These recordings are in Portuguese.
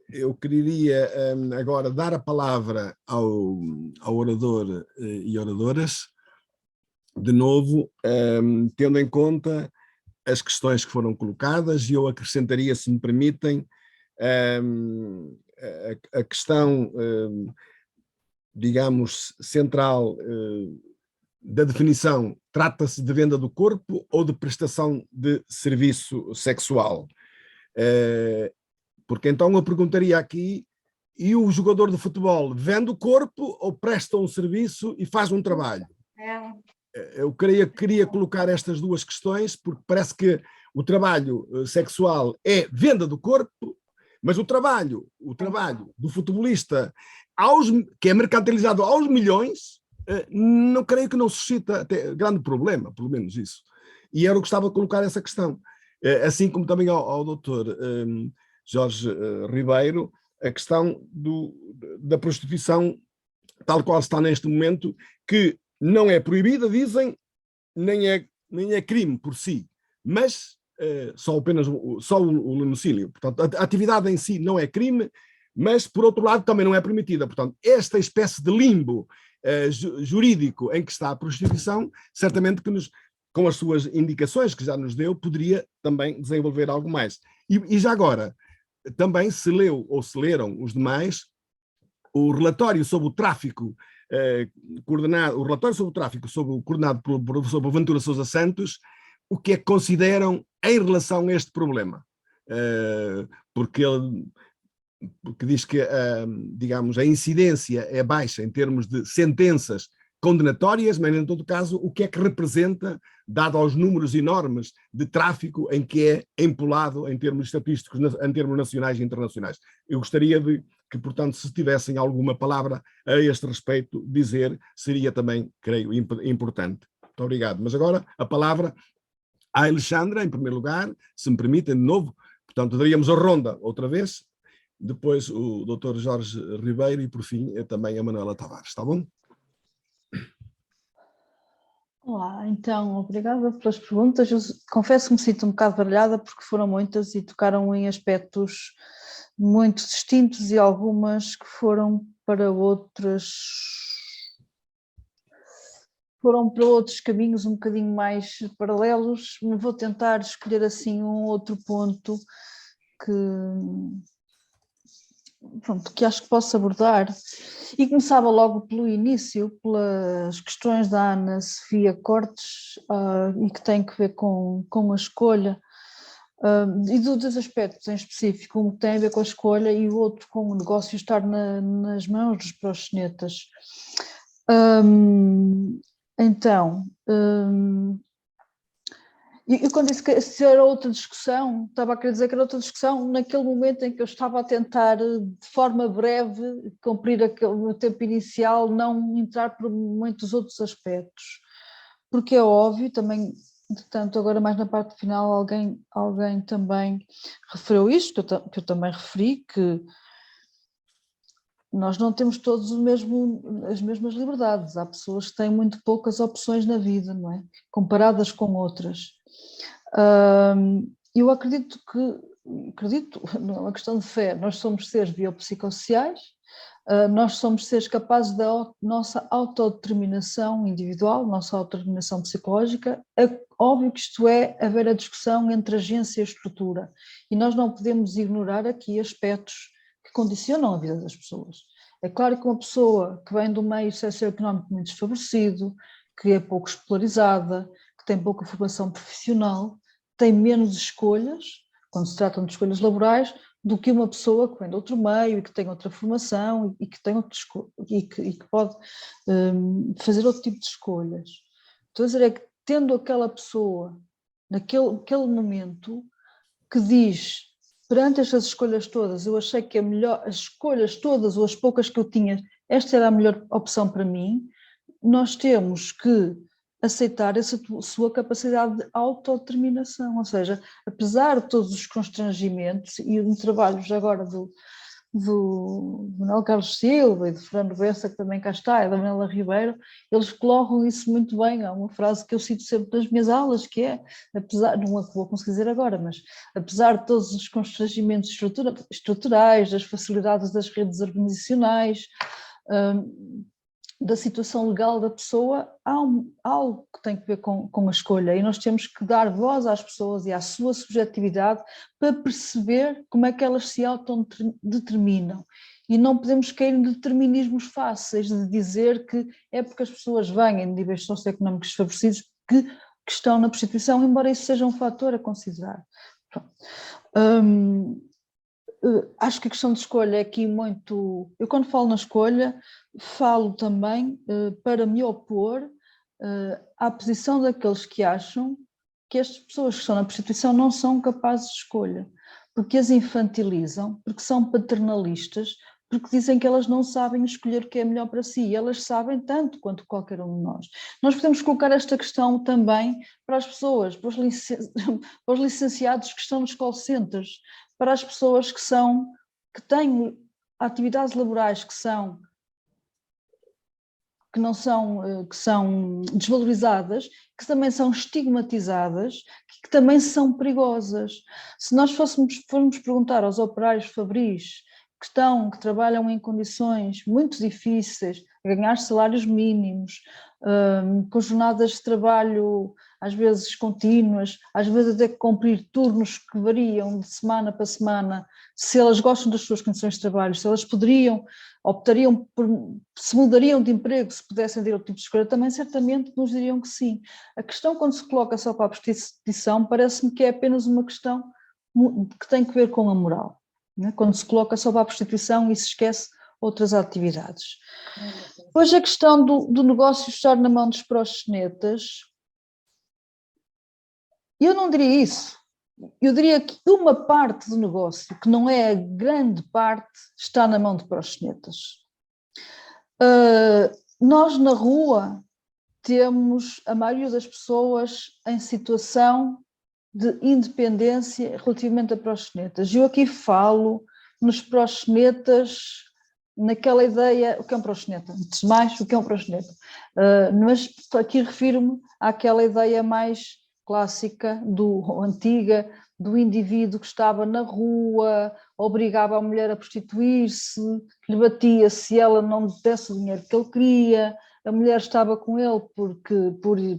Eu queria agora dar a palavra ao orador e oradoras, de novo, tendo em conta as questões que foram colocadas, e eu acrescentaria, se me permitem, a questão, digamos, central da definição: trata-se de venda do corpo ou de prestação de serviço sexual? Porque então eu perguntaria aqui: e o jogador de futebol vende o corpo ou presta um serviço e faz um trabalho? Eu queria colocar estas duas questões, porque parece que o trabalho sexual é venda do corpo, mas o trabalho do futebolista, que é mercantilizado aos milhões, não creio que não suscita até grande problema, pelo menos isso. E era o que gostava de colocar essa questão. Assim como também ao doutor Jorge Ribeiro, a questão da prostituição tal qual está neste momento, que não é proibida, dizem, nem é crime por si, mas só o domicílio. Portanto, a atividade em si não é crime, mas, por outro lado, também não é permitida. Portanto, esta espécie de limbo jurídico em que está a prostituição, certamente que com as suas indicações que já nos deu, poderia também desenvolver algo mais. E já agora, também se leu ou se leram os demais o relatório sobre o tráfico coordenado pelo professor Boaventura Sousa Santos, o que é que consideram em relação a este problema. Porque diz que, digamos, a incidência é baixa em termos de sentenças condenatórias, mas, em todo caso, o que é que representa, dado aos números enormes de tráfico em que é empolado em termos estatísticos, em termos nacionais e internacionais. Eu gostaria que, portanto, se tivessem alguma palavra a este respeito, dizer, seria também, creio, importante. Muito obrigado. Mas agora a palavra à Alexandra, em primeiro lugar, se me permitem, de novo. Portanto, daríamos a ronda outra vez, depois o Dr. Jorge Ribeiro e, por fim, também a Manuela Tavares. Está bom? Olá, então, obrigada pelas perguntas. Eu confesso que me sinto um bocado baralhada porque foram muitas e tocaram em aspectos muito distintos e algumas que foram para outros caminhos um bocadinho mais paralelos. Vou tentar escolher assim um outro ponto que acho que posso abordar, e começava logo pelo início, pelas questões da Ana Sofia Cortes, e que tem que ver com a escolha, e dos aspectos em específico, um que tem a ver com a escolha e o outro com o negócio estar nas mãos dos proxenetas. Então, e quando disse que se era outra discussão, estava a querer dizer que era outra discussão naquele momento em que eu estava a tentar, de forma breve, cumprir o tempo inicial, não entrar por muitos outros aspectos. Porque é óbvio, também, portanto, agora mais na parte final, alguém também referiu isto, que eu também referi, que nós não temos todos as mesmas liberdades. Há pessoas que têm muito poucas opções na vida, não é? Comparadas com outras. Eu acredito, não é uma questão de fé, nós somos seres biopsicossociais, nós somos seres capazes da nossa autodeterminação individual, nossa autodeterminação psicológica. É óbvio que isto é haver a discussão entre agência e estrutura, e nós não podemos ignorar aqui aspectos que condicionam a vida das pessoas. É claro que uma pessoa que vem do meio socioeconómico muito desfavorecido, que é pouco escolarizada, que tem pouca formação profissional, tem menos escolhas, quando se tratam de escolhas laborais, do que uma pessoa que vem de outro meio e que tem outra formação e que pode fazer outro tipo de escolhas. Estou a dizer é que, tendo aquela pessoa, naquele momento, que diz, perante estas escolhas todas, eu achei que as escolhas todas, ou as poucas que eu tinha, esta era a melhor opção para mim, nós temos que aceitar essa sua capacidade de autodeterminação, ou seja, apesar de todos os constrangimentos e em trabalhos agora do Manuel Carlos Silva e do Fernando Bessa, que também cá está, e da Manuela Ribeiro, eles colocam isso muito bem. Há uma frase que eu cito sempre nas minhas aulas, que é, apesar, não a vou conseguir dizer agora, mas apesar de todos os constrangimentos estruturais, das facilidades das redes organizacionais, da situação legal da pessoa, há algo que tem que ver com a escolha, e nós temos que dar voz às pessoas e à sua subjetividade para perceber como é que elas se autodeterminam, e não podemos cair em determinismos fáceis de dizer que é porque as pessoas vêm em níveis socioeconómicos desfavorecidos que estão na prostituição, embora isso seja um fator a considerar. Acho que a questão de escolha é aqui muito... Eu, quando falo na escolha, falo também para me opor à posição daqueles que acham que as pessoas que estão na prostituição não são capazes de escolha, porque as infantilizam, porque são paternalistas, porque dizem que elas não sabem escolher o que é melhor para si, e elas sabem tanto quanto qualquer um de nós. Nós podemos colocar esta questão também para as pessoas, para os licenciados que estão nos call centers, para as pessoas que têm atividades laborais que são desvalorizadas, que também são estigmatizadas, que também são perigosas. Se nós formos perguntar aos operários fabris que trabalham em condições muito difíceis, a ganhar salários mínimos, com jornadas de trabalho às vezes contínuas, às vezes até cumprir turnos que variam de semana para semana, se elas gostam das suas condições de trabalho, se elas se mudariam de emprego, se pudessem ter outro tipo de escolha, também certamente nos diriam que sim. A questão, quando se coloca só para a prostituição, parece-me que é apenas uma questão que tem que ver com a moral, né? Quando se coloca só para a prostituição e se esquece outras atividades. Depois a questão do negócio estar na mão dos proxenetas, eu não diria isso. Eu diria que uma parte do negócio, que não é a grande parte, está na mão de proxenetas. Nós na rua temos a maioria das pessoas em situação de independência relativamente a proxenetas. Eu aqui falo nos proxenetas, naquela ideia, o que é um proxeneta? Antes de mais, o que é um proxeneta? Mas aqui refiro-me àquela ideia mais clássica, antiga, do indivíduo que estava na rua, obrigava a mulher a prostituir-se, lhe batia se ela não lhe desse o dinheiro que ele queria, a mulher estava com ele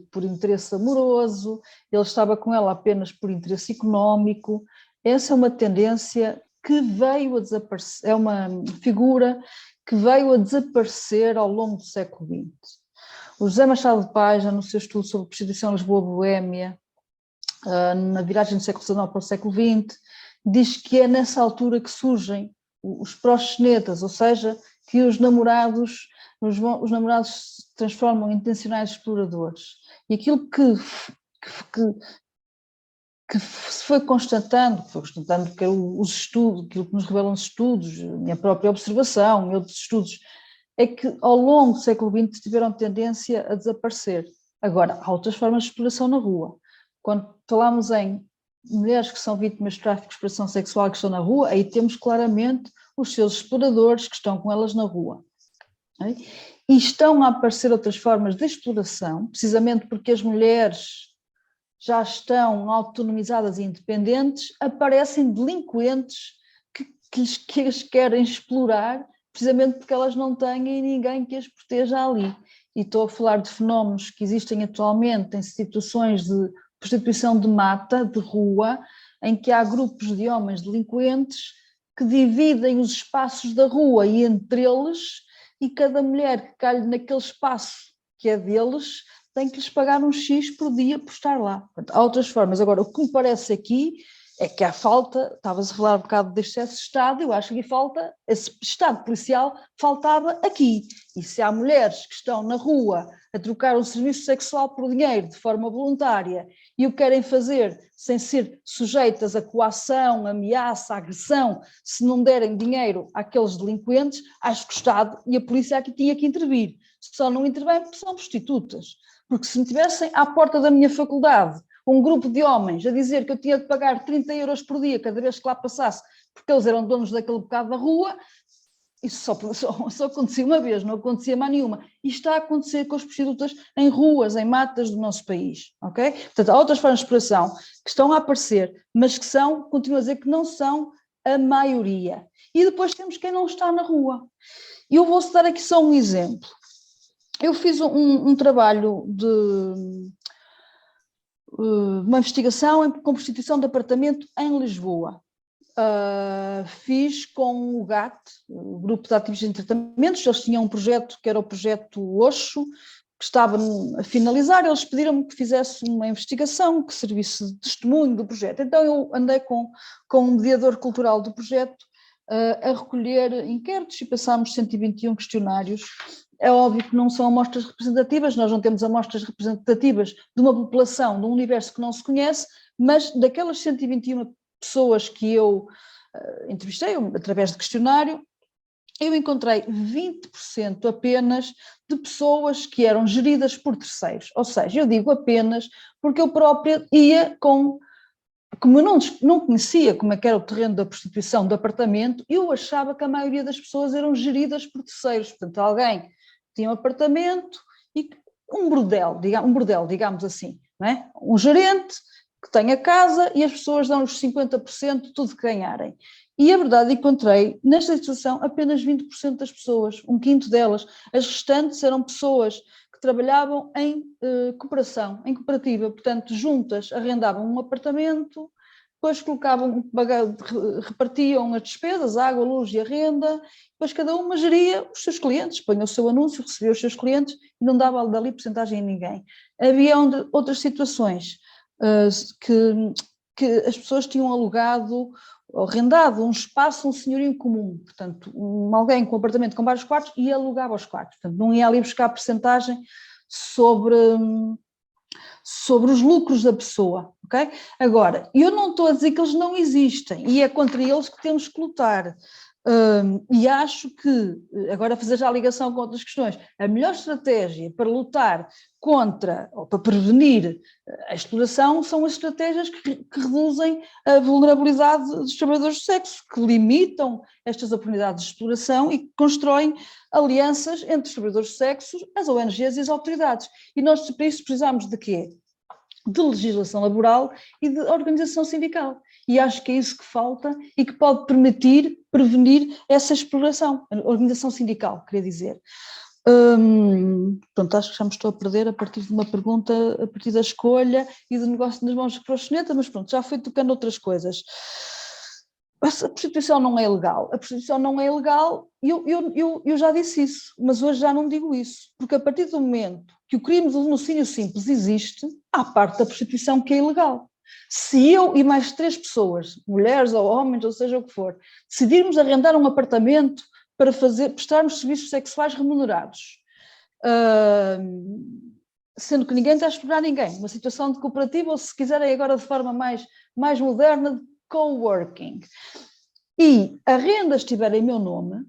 por interesse amoroso, ele estava com ela apenas por interesse económico. Essa é uma tendência que veio a desaparecer, é uma figura que veio a desaparecer ao longo do século XX. O José Machado de Paz, no seu estudo sobre prostituição Lisboa-Boémia, na viragem do século XIX para o século XX, diz que é nessa altura que surgem os proxenetas, ou seja, que os namorados se transformam em intencionais exploradores. E aquilo que se foi constatando, que os estudos, aquilo que nos revelam os estudos, a minha própria observação e outros estudos, é que ao longo do século XX tiveram tendência a desaparecer. Agora, há outras formas de exploração na rua. Quando falamos em mulheres que são vítimas de tráfico de exploração sexual que estão na rua, aí temos claramente os seus exploradores que estão com elas na rua. E estão a aparecer outras formas de exploração, precisamente porque as mulheres já estão autonomizadas e independentes, aparecem delinquentes que as querem explorar, precisamente porque elas não têm ninguém que as proteja ali. E estou a falar de fenómenos que existem atualmente em situações de prostituição de mata, de rua, em que há grupos de homens delinquentes que dividem os espaços da rua e entre eles, e cada mulher que calhe naquele espaço que é deles tem que lhes pagar um X por dia por estar lá. Portanto, há outras formas. Agora, o que me parece aqui é que há falta, estava-se a falar um bocado deste excesso de Estado, eu acho que aqui falta, esse Estado policial faltava aqui. E se há mulheres que estão na rua a trocar um serviço sexual por dinheiro de forma voluntária e o querem fazer sem ser sujeitas a coação, ameaça, agressão, se não derem dinheiro àqueles delinquentes, acho que o Estado e a polícia aqui tinha que intervir. Só não intervém porque são prostitutas. Porque se me tivessem à porta da minha faculdade um grupo de homens a dizer que eu tinha de pagar 30 euros por dia cada vez que lá passasse porque eles eram donos daquele bocado da rua. Isso só acontecia uma vez, não acontecia mais nenhuma. E está a acontecer com as prostitutas em ruas, em matas do nosso país, ok? Portanto, há outras formas de exploração que estão a aparecer, mas que são, continuo a dizer, que não são a maioria. E depois temos quem não está na rua. E eu vou dar aqui só um exemplo. Eu fiz um trabalho de uma investigação com prostituição de apartamento em Lisboa. Fiz com o GAT, o Grupo de Ativistas em Tratamentos. Eles tinham um projeto que era o projeto Oxo, que estava a finalizar. Eles pediram-me que fizesse uma investigação que servisse de testemunho do projeto. Então eu andei com um mediador cultural do projeto a recolher inquéritos e passámos 121 questionários. É óbvio que não são amostras representativas, nós não temos amostras representativas de uma população, de um universo que não se conhece, mas daquelas 121 pessoas que eu entrevistei através de questionário, eu encontrei 20% apenas de pessoas que eram geridas por terceiros. Ou seja, eu digo apenas porque eu própria ia como eu não conhecia como é que era o terreno da prostituição do apartamento, eu achava que a maioria das pessoas eram geridas por terceiros. Portanto, alguém tinha um apartamento e um bordel, digamos assim, não é? Um gerente que tem a casa e as pessoas dão os 50% de tudo que ganharem. E a verdade, encontrei nesta situação apenas 20% das pessoas, um quinto delas. As restantes eram pessoas que trabalhavam em cooperação, em cooperativa, portanto, juntas arrendavam um apartamento, depois repartiam as despesas, a água, a luz e a renda, depois cada uma geria os seus clientes, punha o seu anúncio, recebia os seus clientes e não dava dali porcentagem a ninguém. Havia outras situações que as pessoas tinham alugado ou arrendado um espaço, um senhorio comum, portanto, alguém com um apartamento com vários quartos e alugava os quartos, portanto, não ia ali buscar porcentagem sobre os lucros da pessoa, ok? Agora, eu não estou a dizer que eles não existem e é contra eles que temos que lutar. E acho que, agora fazer já a ligação com outras questões, a melhor estratégia para lutar contra, ou para prevenir a exploração, são as estratégias que reduzem a vulnerabilidade dos trabalhadores do sexo, que limitam estas oportunidades de exploração e que constroem alianças entre os trabalhadores do sexo, as ONGs e as autoridades. E nós, para isso, precisamos de quê? De legislação laboral e de organização sindical. E acho que é isso que falta e que pode permitir prevenir essa exploração. A organização sindical, queria dizer. Pronto, acho que já me estou a perder a partir de uma pergunta, a partir da escolha e do negócio nas mãos de proxeneta, mas pronto, já fui tocando outras coisas. A prostituição não é legal. A prostituição não é legal, eu já disse isso, mas hoje já não digo isso, porque a partir do momento que o crime de latrocínio simples existe, há parte da prostituição que é ilegal. Se eu e mais 3 pessoas, mulheres ou homens, ou seja o que for, decidirmos arrendar um apartamento para prestarmos serviços sexuais remunerados, sendo que ninguém está a explorar ninguém, uma situação de cooperativa, ou se quiserem agora de forma mais moderna, de coworking, e a renda estiver em meu nome,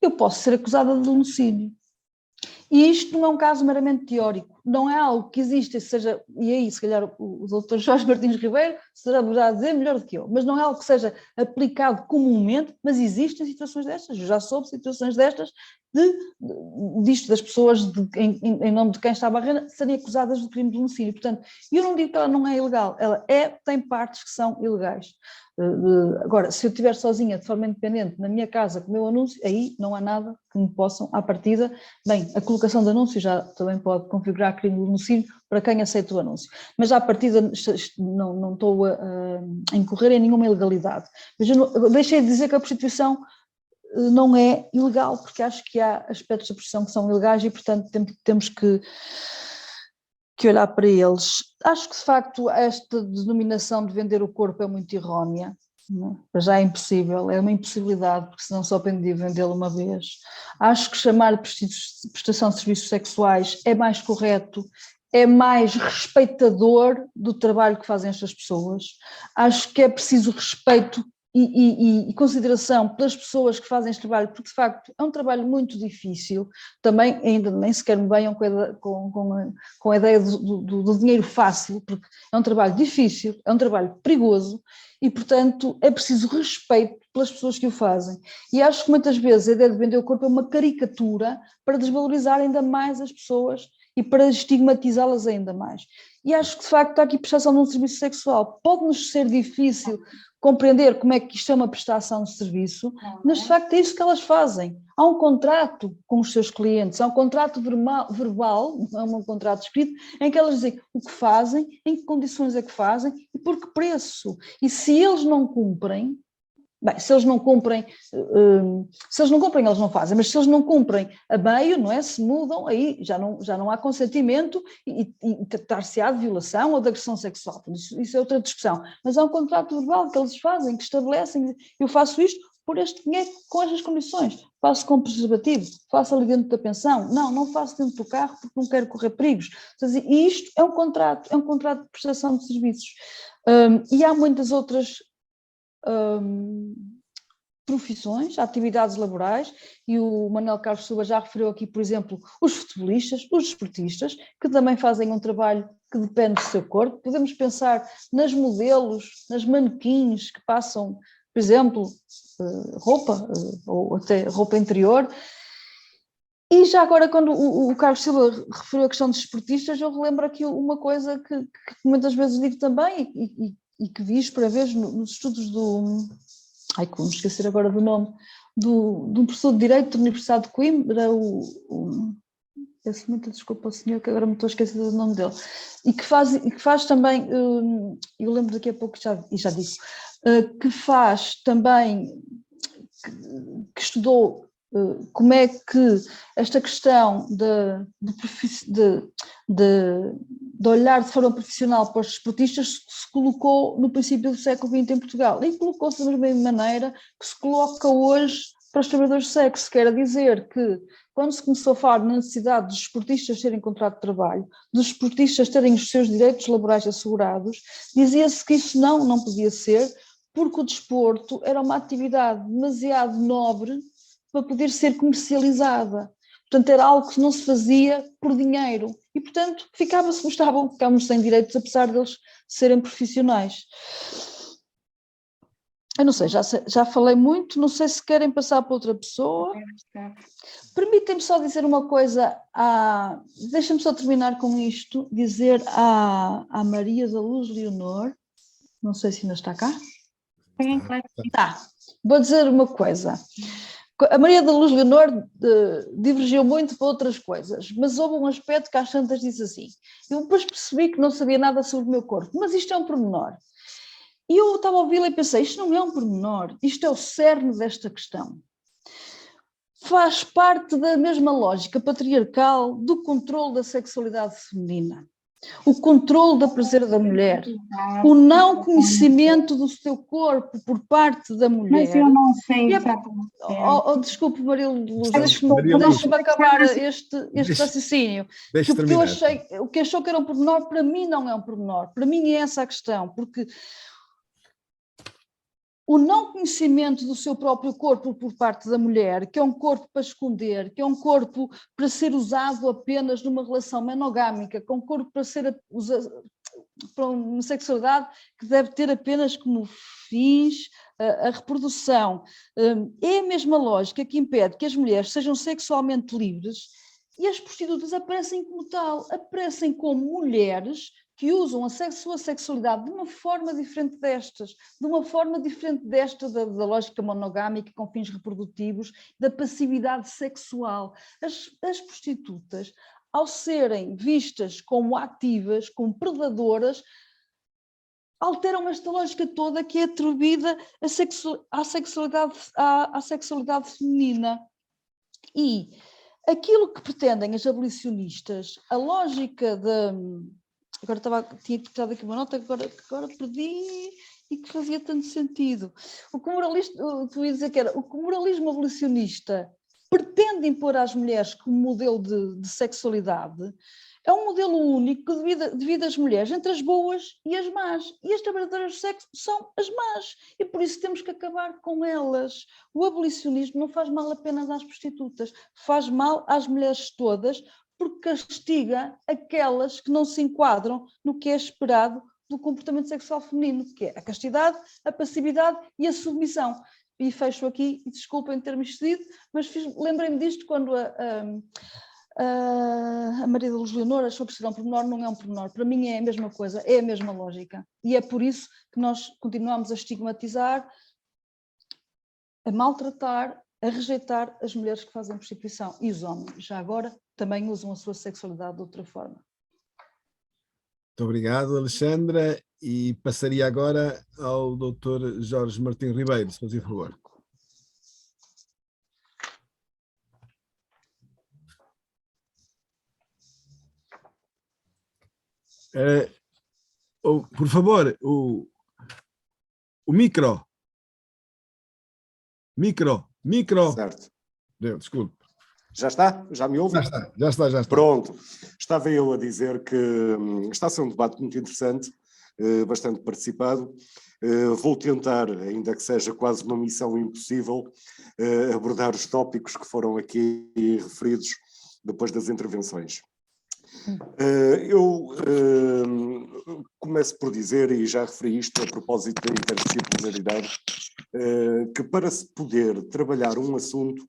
eu posso ser acusada de latrocínio. E isto não é um caso meramente teórico, não é algo que existe, seja, e aí se calhar o Dr. Jorge Martins Ribeiro será dizer melhor do que eu, mas não é algo que seja aplicado comumente, mas existem situações destas, eu já soube situações destas, disto das pessoas em nome de quem estava a renda serem acusadas de crime de latrocínio. Portanto, eu não digo que ela não é ilegal, ela tem partes que são ilegais. Agora, se eu estiver sozinha, de forma independente, na minha casa, com o meu anúncio, aí não há nada que me possam, à partida, bem, a colocação de anúncio já também pode configurar crime de latrocínio para quem aceita o anúncio, mas à partida não estou a incorrer em nenhuma ilegalidade. Mas eu deixei de dizer que a prostituição não é ilegal, porque acho que há aspectos da prostituição que são ilegais e, portanto, temos que olhar para eles. Acho que, de facto, esta denominação de vender o corpo é muito errónea, já é impossível, é uma impossibilidade, porque senão só aprendi a vendê-lo uma vez. Acho que chamar prestação de serviços sexuais é mais correto, é mais respeitador do trabalho que fazem estas pessoas. Acho que é preciso respeito e consideração pelas pessoas que fazem este trabalho, porque de facto é um trabalho muito difícil, também ainda nem sequer me venham com a ideia do dinheiro fácil, porque é um trabalho difícil, é um trabalho perigoso e, portanto, é preciso respeito pelas pessoas que o fazem. E acho que muitas vezes a ideia de vender o corpo é uma caricatura para desvalorizar ainda mais as pessoas e para estigmatizá-las ainda mais. E acho que, de facto, está aqui prestação de um serviço sexual. Pode-nos ser difícil compreender como é que isto é uma prestação de serviço, mas, de facto, é isso que elas fazem. Há um contrato com os seus clientes, há um contrato verbal, não é um contrato escrito, em que elas dizem o que fazem, em que condições é que fazem e por que preço. E se eles não cumprem, bem, se eles não cumprem, eles não fazem, mas se eles não cumprem a meio, não é? Se mudam, aí já não há consentimento e tratar-se-á de violação ou de agressão sexual. Isso é outra discussão. Mas há um contrato verbal que eles fazem, que estabelecem, eu faço isto por este dinheiro, com estas condições. Faço com preservativo, faço ali dentro da pensão. Não faço dentro do carro porque não quero correr perigos. E isto é um contrato de prestação de serviços. E há muitas outras profissões, atividades laborais, e o Manuel Carlos Silva já referiu aqui, por exemplo, os futebolistas, os desportistas, que também fazem um trabalho que depende do seu corpo. Podemos pensar nas modelos, nas manequins que passam, por exemplo, roupa, ou até roupa interior. E já agora, quando o Carlos Silva referiu a questão dos desportistas, eu relembro aqui uma coisa que muitas vezes digo também, e que vi para ver nos estudos do... Ai, como me esquecer agora do nome, de um professor de Direito da Universidade de Coimbra, peço muita desculpa ao senhor, que agora me estou a esquecer do nome dele, e que faz também, eu lembro daqui a pouco, já digo, que faz também, que estudou como é que esta questão de olhar de forma profissional para os desportistas se colocou no princípio do século XX em Portugal, e colocou-se da mesma maneira que se coloca hoje para os trabalhadores de sexo. Quer dizer que, quando se começou a falar na necessidade dos desportistas terem contrato de trabalho, dos desportistas terem os seus direitos laborais assegurados, dizia-se que isso não podia ser, porque o desporto era uma atividade demasiado nobre para poder ser comercializada. Portanto, era algo que não se fazia por dinheiro. E, portanto, ficávamos sem direitos, apesar deles serem profissionais. Eu não sei, já falei muito, não sei se querem passar para outra pessoa. Permitem-me só dizer uma coisa, deixa-me só terminar com isto, dizer à Maria da Luz Leonor, não sei se ainda está cá. Sim, claro. Tá, vou dizer uma coisa. A Maria da Luz Leonor divergiu muito para outras coisas, mas houve um aspecto que às tantas disse assim, eu depois percebi que não sabia nada sobre o meu corpo, mas isto é um pormenor. E eu estava a ouvi-la e pensei, isto não é um pormenor, isto é o cerne desta questão. Faz parte da mesma lógica patriarcal do controle da sexualidade feminina, o controle da prazer da mulher, o não conhecimento do seu corpo por parte da mulher. Mas eu não sei exatamente. Desculpe, Maria Luz, deixa-me acabar este raciocínio. Porque o que achou que era um pormenor, para mim não é um pormenor. Para mim é essa a questão, porque o não conhecimento do seu próprio corpo por parte da mulher, que é um corpo para esconder, que é um corpo para ser usado apenas numa relação monogâmica, que é um corpo para ser usado para uma sexualidade que deve ter apenas como fins a reprodução. É a mesma lógica que impede que as mulheres sejam sexualmente livres, e as prostitutas aparecem como tal, aparecem como mulheres que usam a sua sexualidade de uma forma diferente destas, da lógica monogâmica com fins reprodutivos, da passividade sexual. As prostitutas, ao serem vistas como ativas, como predadoras, alteram esta lógica toda que é atribuída à sexualidade feminina. E aquilo que pretendem as abolicionistas, a lógica de... Agora tinha tirado aqui uma nota que agora perdi e que fazia tanto sentido. O que eu ia dizer que era, o que o moralismo abolicionista pretende impor às mulheres como modelo de sexualidade É um modelo único que divide as mulheres entre as boas e as más. E as trabalhadoras do sexo são as más. E por isso temos que acabar com elas. O abolicionismo não faz mal apenas às prostitutas, faz mal às mulheres todas, porque castiga aquelas que não se enquadram no que é esperado do comportamento sexual feminino, que é a castidade, a passividade e a submissão. E fecho aqui, e desculpem ter-me excedido, mas lembrei-me disto quando a Maria da Luz Leonor achou que será um pormenor, não é um pormenor. Para mim é a mesma coisa, é a mesma lógica. E é por isso que nós continuamos a estigmatizar, a maltratar, a rejeitar as mulheres que fazem prostituição. E os homens, já agora, também usam a sua sexualidade de outra forma. Muito obrigado, Alexandra. E passaria agora ao Dr. Jorge Martins Ribeiro, se fazia favor. Por favor, o micro. Micro. Certo. Desculpe. Já está? Já me ouve? Já está. Pronto. Estava eu a dizer que está a ser um debate muito interessante, bastante participado. Vou tentar, ainda que seja quase uma missão impossível, abordar os tópicos que foram aqui referidos depois das intervenções. Eu começo por dizer, e já referi isto a propósito da interdisciplinaridade, que para se poder trabalhar um assunto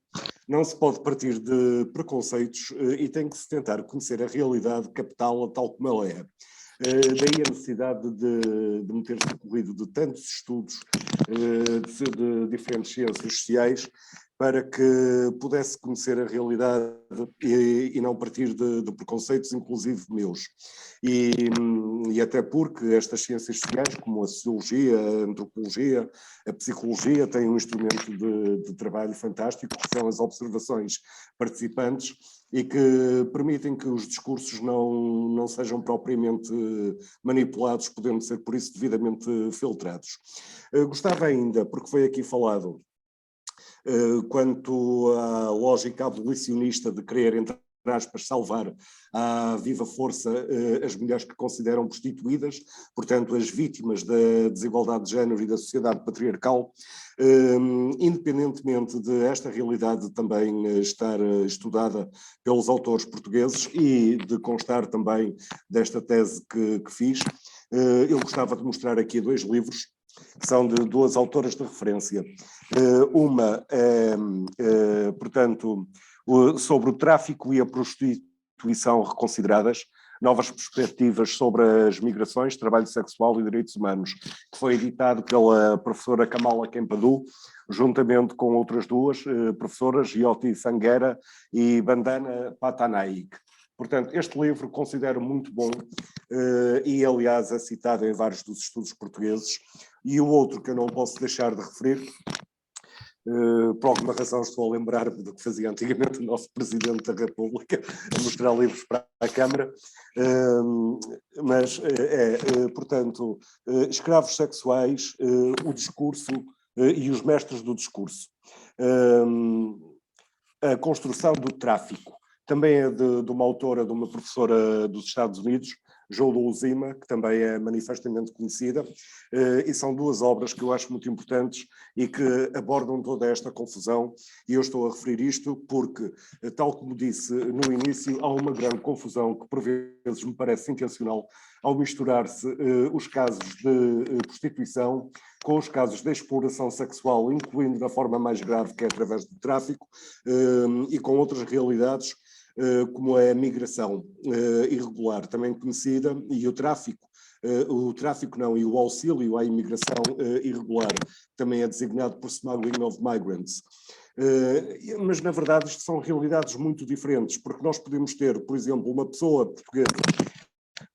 não se pode partir de preconceitos e tem que se tentar conhecer a realidade, captá-la tal como ela é. Daí a necessidade de me ter socorrido de tantos estudos de diferentes ciências sociais para que pudesse conhecer a realidade e não partir de preconceitos, inclusive meus. E até porque estas ciências sociais, como a sociologia, a antropologia, a psicologia, têm um instrumento de trabalho fantástico, que são as observações participantes, e que permitem que os discursos não sejam propriamente manipulados, podendo ser, por isso, devidamente filtrados. Gostava ainda, porque foi aqui falado, quanto à lógica abolicionista de querer, entre aspas, salvar à viva força as mulheres que consideram prostituídas, portanto as vítimas da desigualdade de género e da sociedade patriarcal, independentemente de esta realidade também estar estudada pelos autores portugueses e de constar também desta tese que fiz, eu gostava de mostrar aqui 2 livros, que são de 2 autoras de referência. Uma é, portanto, sobre o tráfico e a prostituição reconsideradas, novas perspectivas sobre as migrações, trabalho sexual e direitos humanos, que foi editado pela professora Kamala Kempadu, juntamente com outras 2 professoras, Jyoti Sanghera e Bandana Patanaik. Portanto, este livro considero muito bom e, aliás, é citado em vários dos estudos portugueses. E o outro que eu não posso deixar de referir, por alguma razão estou a lembrar-me do que fazia antigamente o nosso Presidente da República, a mostrar livros para a Câmara, mas portanto, escravos sexuais, o discurso e os mestres do discurso. A construção do tráfico. Também é de uma autora, de uma professora dos Estados Unidos, Joe Zima, que também é manifestamente conhecida, e são 2 obras que eu acho muito importantes e que abordam toda esta confusão, e eu estou a referir isto porque, tal como disse no início, há uma grande confusão que por vezes me parece intencional ao misturar-se os casos de prostituição com os casos de exploração sexual, incluindo da forma mais grave que é através do tráfico, e com outras realidades, como é a migração irregular, também conhecida, e o tráfico e o auxílio à imigração irregular, também é designado por smuggling of migrants. Mas, na verdade, isto são realidades muito diferentes, porque nós podemos ter, por exemplo, uma pessoa portuguesa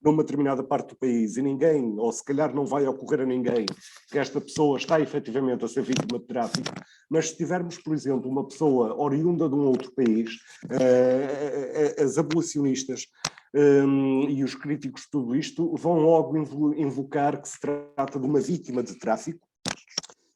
numa determinada parte do país e ninguém, ou se calhar não vai ocorrer a ninguém, que esta pessoa está efetivamente a ser vítima de tráfico, mas se tivermos, por exemplo, uma pessoa oriunda de um outro país, as abolicionistas e os críticos de tudo isto vão logo invocar que se trata de uma vítima de tráfico,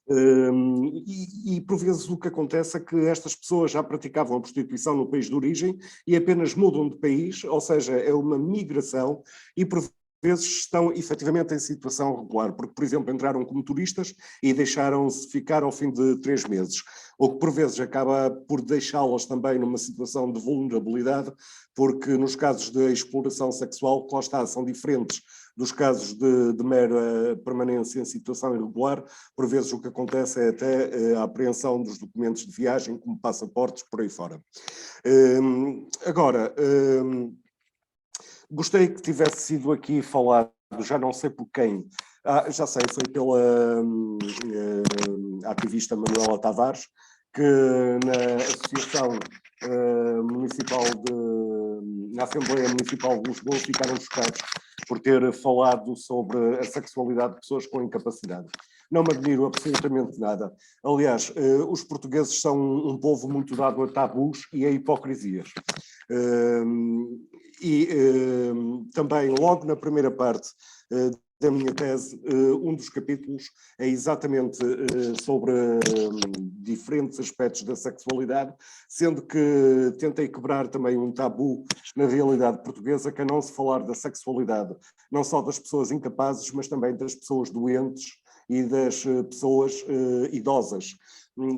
E por vezes o que acontece é que estas pessoas já praticavam a prostituição no país de origem e apenas mudam de país, ou seja, é uma migração e por vezes estão efetivamente em situação regular, porque, por exemplo, entraram como turistas e deixaram-se ficar ao fim de 3 meses, o que por vezes acaba por deixá-las também numa situação de vulnerabilidade, porque nos casos de exploração sexual, que lá está, são diferentes dos casos de mera permanência em situação irregular. Por vezes o que acontece é até a apreensão dos documentos de viagem, como passaportes, por aí fora. Agora, gostei que tivesse sido aqui falado, já não sei por quem, já sei, foi pela ativista Manuela Tavares, que na Associação Municipal na Assembleia Municipal de Lisboa ficaram chocados por ter falado sobre a sexualidade de pessoas com incapacidade. Não me admiro absolutamente nada. Aliás, os portugueses são um povo muito dado a tabus e a hipocrisias. Também, logo na primeira parte da minha tese, um dos capítulos é exatamente sobre diferentes aspectos da sexualidade, sendo que tentei quebrar também um tabu na realidade portuguesa, que é não se falar da sexualidade, não só das pessoas incapazes, mas também das pessoas doentes e das pessoas idosas,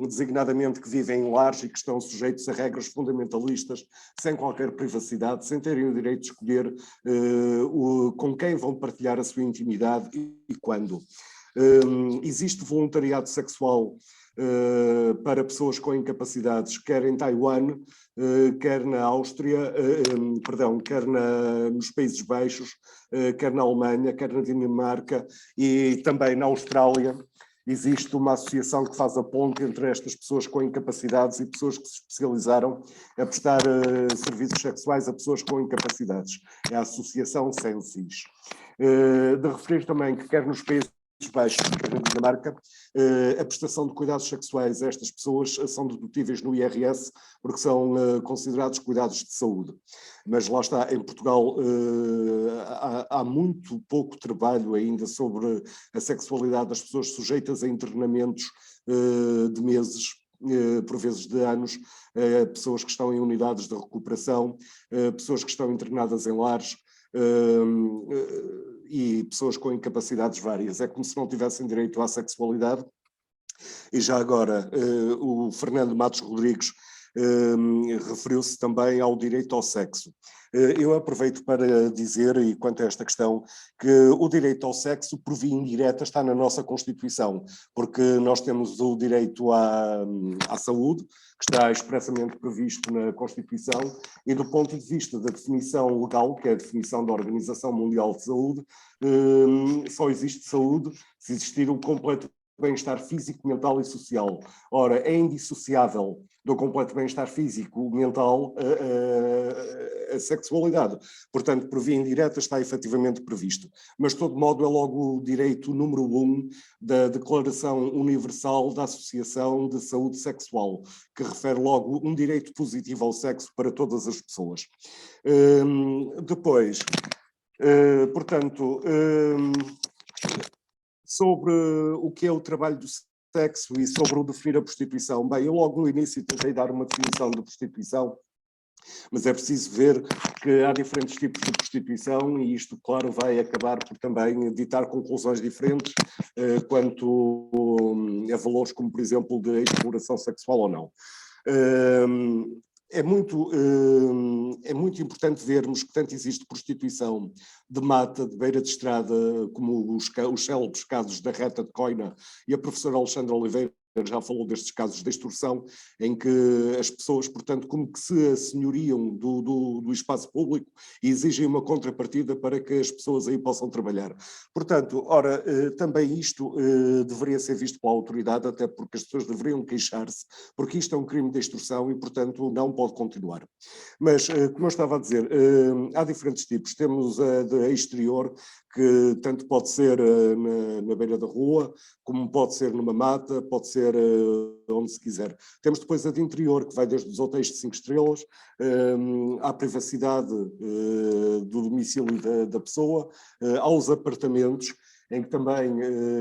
designadamente que vivem em lares e que estão sujeitos a regras fundamentalistas, sem qualquer privacidade, sem terem o direito de escolher com quem vão partilhar a sua intimidade e quando. Existe voluntariado sexual para pessoas com incapacidades, quer em Taiwan, quer na Áustria, quer nos Países Baixos, quer na Alemanha, quer na Dinamarca e também na Austrália. Existe uma associação que faz a ponte entre estas pessoas com incapacidades e pessoas que se especializaram a prestar serviços sexuais a pessoas com incapacidades. É a Associação Sensis. De referir também que quer nos Países Baixos, quer na Dinamarca, a prestação de cuidados sexuais a estas pessoas são dedutíveis no IRS porque são considerados cuidados de saúde. Mas lá está, em Portugal há muito pouco trabalho ainda sobre a sexualidade das pessoas sujeitas a internamentos de meses, por vezes de anos, pessoas que estão em unidades de recuperação, pessoas que estão internadas em lares, e pessoas com incapacidades várias. É como se não tivessem direito à sexualidade. E já agora, o Fernando Matos Rodrigues referiu-se também ao direito ao sexo. Eu aproveito para dizer, e quanto a esta questão, que o direito ao sexo, por via indireta, está na nossa Constituição, porque nós temos o direito à saúde, que está expressamente previsto na Constituição, e do ponto de vista da definição legal, que é a definição da Organização Mundial de Saúde, só existe saúde se existir um completo bem-estar físico, mental e social. Ora, é indissociável do completo bem-estar físico, mental, a sexualidade. Portanto, por via indireta está efetivamente previsto. Mas, de todo modo, é logo o direito número 1 da Declaração Universal da Associação de Saúde Sexual, que refere logo um direito positivo ao sexo para todas as pessoas. Depois, portanto, sobre o que é o trabalho do sexo e sobre o definir a prostituição. Bem, eu logo no início tentei dar uma definição de prostituição, mas é preciso ver que há diferentes tipos de prostituição e isto, claro, vai acabar por também ditar conclusões diferentes quanto a valores como, por exemplo, de exploração sexual ou não. É muito importante vermos que tanto existe prostituição de mata, de beira de estrada, como os célebres casos da Reta de Coina, e a professora Alexandra Oliveira já falou destes casos de extorsão, em que as pessoas, portanto, como que se assenhoriam do espaço público e exigem uma contrapartida para que as pessoas aí possam trabalhar. Portanto, ora, também isto deveria ser visto pela autoridade, até porque as pessoas deveriam queixar-se, porque isto é um crime de extorsão e, portanto, não pode continuar. Mas, como eu estava a dizer, há diferentes tipos. Temos a de exterior, que tanto pode ser na beira da rua, como pode ser numa mata, pode ser onde se quiser. Temos depois a de interior, que vai desde os hotéis de 5 estrelas, à privacidade do domicílio da pessoa, aos apartamentos, em que também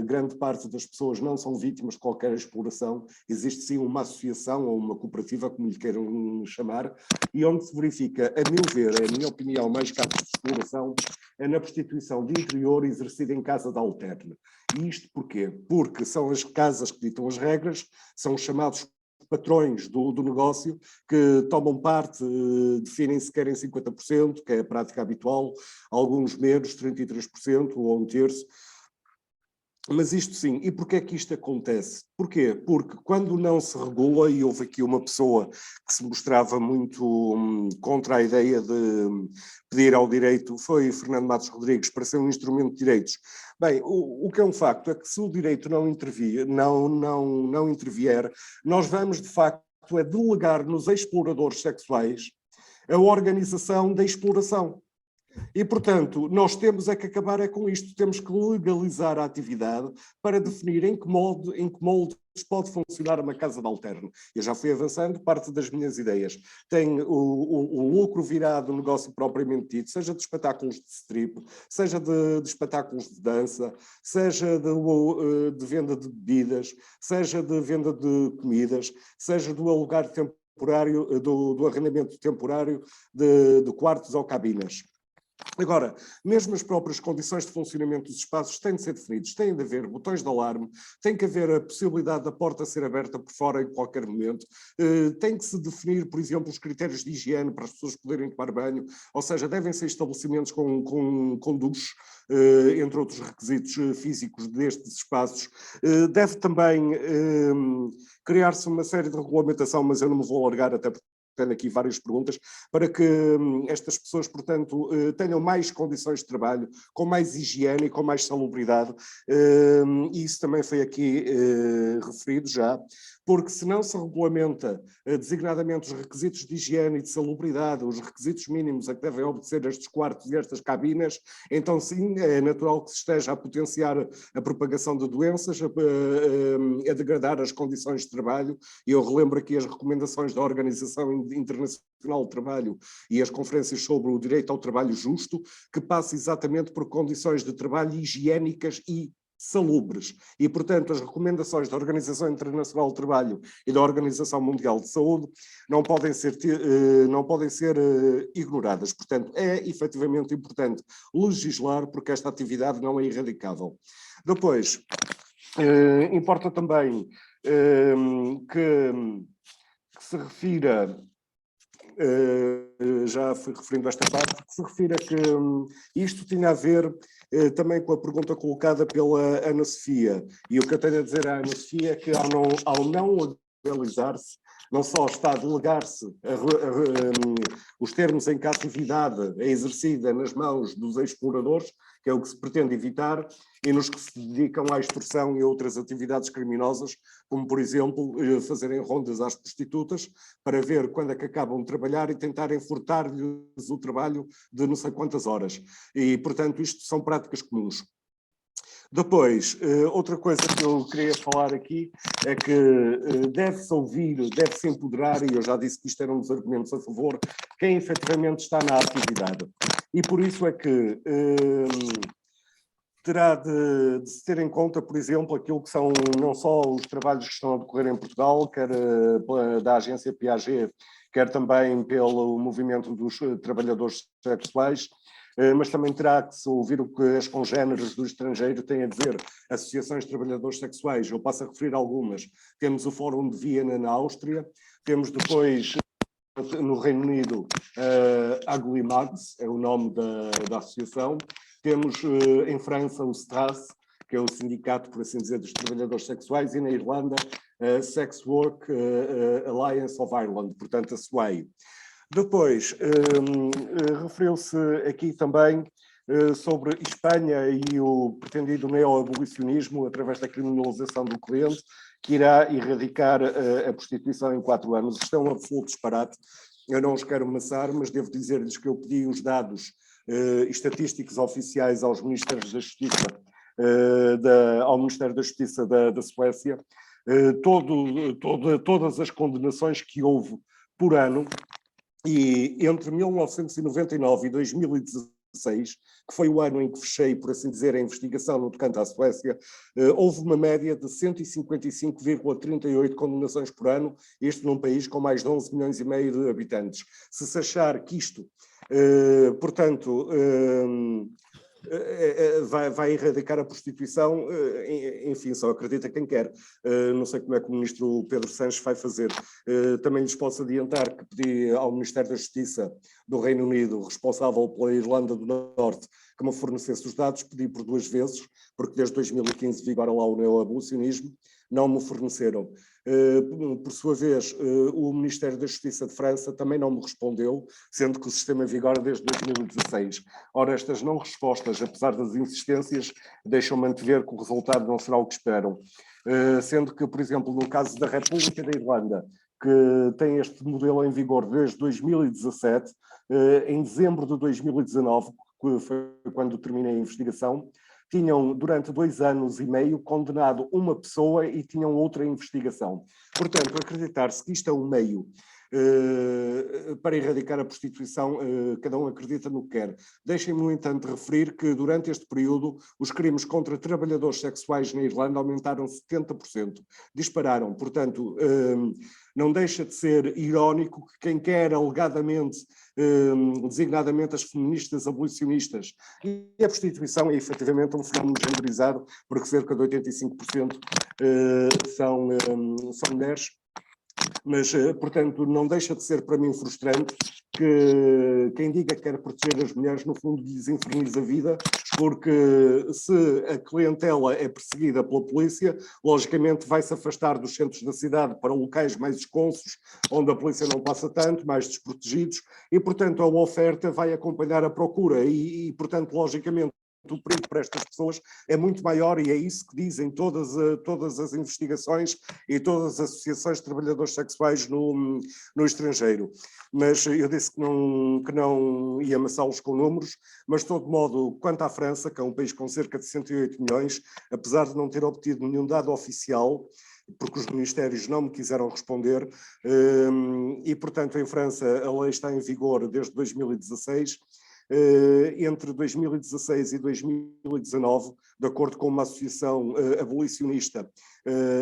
grande parte das pessoas não são vítimas de qualquer exploração, existe sim uma associação ou uma cooperativa, como lhe queiram chamar, e onde se verifica, a meu ver, a minha opinião, mais casos de exploração, é na prostituição de interior exercida em casa de alterno. E isto porquê? Porque são as casas que ditam as regras, são os chamados patrões do negócio, que tomam parte, definem se querem 50%, que é a prática habitual, alguns menos, 33% ou 1/3. Mas isto sim, e porquê é que isto acontece? Porquê? Porque quando não se regula, e houve aqui uma pessoa que se mostrava muito contra a ideia de pedir ao direito, foi Fernando Matos Rodrigues, para ser um instrumento de direitos. Bem, o que é um facto é que se o direito não intervier, não intervier, nós vamos de facto delegar nos exploradores sexuais a organização da exploração. E, portanto, nós temos é que acabar com isto, temos que legalizar a atividade para definir em que moldes pode funcionar uma casa de alterno. Eu já fui avançando parte das minhas ideias. Tem o lucro virado no negócio propriamente dito, seja de espetáculos de strip, seja de espetáculos de dança, seja de venda de bebidas, seja de venda de comidas, seja do alugar temporário, do arrendamento temporário de quartos ou cabinas. Agora, mesmo as próprias condições de funcionamento dos espaços têm de ser definidos, têm de haver botões de alarme, tem que haver a possibilidade da porta ser aberta por fora em qualquer momento, tem que se definir, por exemplo, os critérios de higiene para as pessoas poderem tomar banho, ou seja, devem ser estabelecimentos com duches, entre outros requisitos físicos destes espaços. Deve também criar-se uma série de regulamentação, mas eu não me vou alargar até porque tenho aqui várias perguntas, para que estas pessoas, portanto, tenham mais condições de trabalho, com mais higiene e com mais salubridade, e isso também foi aqui referido já, porque se não se regulamenta designadamente os requisitos de higiene e de salubridade, os requisitos mínimos a que devem obedecer estes quartos e estas cabinas, então sim, é natural que se esteja a potenciar a propagação de doenças, a degradar as condições de trabalho, e eu relembro aqui as recomendações da Organização Internacional do Trabalho e as conferências sobre o direito ao trabalho justo, que passa exatamente por condições de trabalho higiênicas e salubres. E, portanto, as recomendações da Organização Internacional do Trabalho e da Organização Mundial de Saúde não podem ser ignoradas. Portanto, é efetivamente importante legislar, porque esta atividade não é erradicável. Depois, importa também que se refira, já fui referindo a esta parte, que se refira que isto tinha a ver também com a pergunta colocada pela Ana Sofia. E o que eu tenho a dizer à Ana Sofia é que ao não legalizar-se, não só está a delegar-se os termos em que a atividade é exercida nas mãos dos exploradores, que é o que se pretende evitar, e nos que se dedicam à extorsão e outras atividades criminosas, como, por exemplo, fazerem rondas às prostitutas para ver quando é que acabam de trabalhar e tentarem furtar-lhes o trabalho de não sei quantas horas. E, portanto, isto são práticas comuns. Depois, outra coisa que eu queria falar aqui é que deve-se ouvir, deve-se empoderar, e eu já disse que isto era um dos argumentos a favor, quem efetivamente está na atividade. E por isso é que terá de se ter em conta, por exemplo, aquilo que são não só os trabalhos que estão a decorrer em Portugal, quer da agência Piaget, quer também pelo movimento dos trabalhadores sexuais, mas também terá que se ouvir o que as congêneres do estrangeiro têm a dizer, associações de trabalhadores sexuais. Eu passo a referir algumas. Temos o Fórum de Viena na Áustria, temos depois no Reino Unido Agulimags, é o nome da associação, temos em França o STRAS, que é o sindicato, por assim dizer, dos trabalhadores sexuais, e na Irlanda Sex Work Alliance of Ireland, portanto a SWAI. Depois, referiu-se aqui também sobre Espanha e o pretendido neoabolicionismo através da criminalização do cliente, que irá erradicar a prostituição em 4 anos. Isto é um absoluto disparate. Eu não os quero amassar, mas devo dizer-lhes que eu pedi os dados estatísticos oficiais aos Ministérios da Justiça, ao Ministério da Justiça da Suécia, todas as condenações que houve por ano, e entre 1999 e 2016 que foi o ano em que fechei, por assim dizer, a investigação no tocante à Suécia, houve uma média de 155,38 condenações por ano, isto num país com mais de 11 milhões e meio de habitantes. Se achar que isto, portanto, vai erradicar a prostituição, enfim, só acredita quem quer. Não sei como é que o ministro Pedro Sanches vai fazer. Também lhes posso adiantar que pedi ao Ministério da Justiça do Reino Unido, responsável pela Irlanda do Norte, que me fornecesse os dados, pedi por 2 vezes, porque desde 2015 vigora lá o neoabolicionismo, não me forneceram. Por sua vez, o Ministério da Justiça de França também não me respondeu, sendo que o sistema vigora desde 2016. Ora, estas não respostas, apesar das insistências, deixam-me antever que o resultado não será o que esperam. Sendo que, por exemplo, no caso da República da Irlanda, que tem este modelo em vigor desde 2017, em dezembro de 2019, que foi quando terminei a investigação, tinham, durante 2 anos e meio, condenado uma pessoa e tinham outra investigação. Portanto, acreditar-se que isto é um meio para erradicar a prostituição, cada um acredita no que quer. Deixem-me, no entanto, referir que, durante este período, os crimes contra trabalhadores sexuais na Irlanda aumentaram 70%. Dispararam. Portanto, não deixa de ser irónico que quem quer, alegadamente, designadamente as feministas abolicionistas, e a prostituição é efetivamente um fenómeno genderizado, porque cerca de 85% são mulheres. Mas, portanto, não deixa de ser para mim frustrante que quem diga que quer proteger as mulheres, no fundo, lhes inferniza a vida, porque se a clientela é perseguida pela polícia, logicamente vai-se afastar dos centros da cidade para locais mais esconsos, onde a polícia não passa tanto, mais desprotegidos, e, portanto, a oferta vai acompanhar a procura e portanto, logicamente, o perigo para estas pessoas é muito maior, e é isso que dizem todas as investigações e todas as associações de trabalhadores sexuais no estrangeiro. Mas eu disse que não ia amassá-los com números, mas de todo modo, quanto à França, que é um país com cerca de 108 milhões, apesar de não ter obtido nenhum dado oficial, porque os ministérios não me quiseram responder, e portanto em França a lei está em vigor desde 2016, entre 2016 e 2019, de acordo com uma associação abolicionista,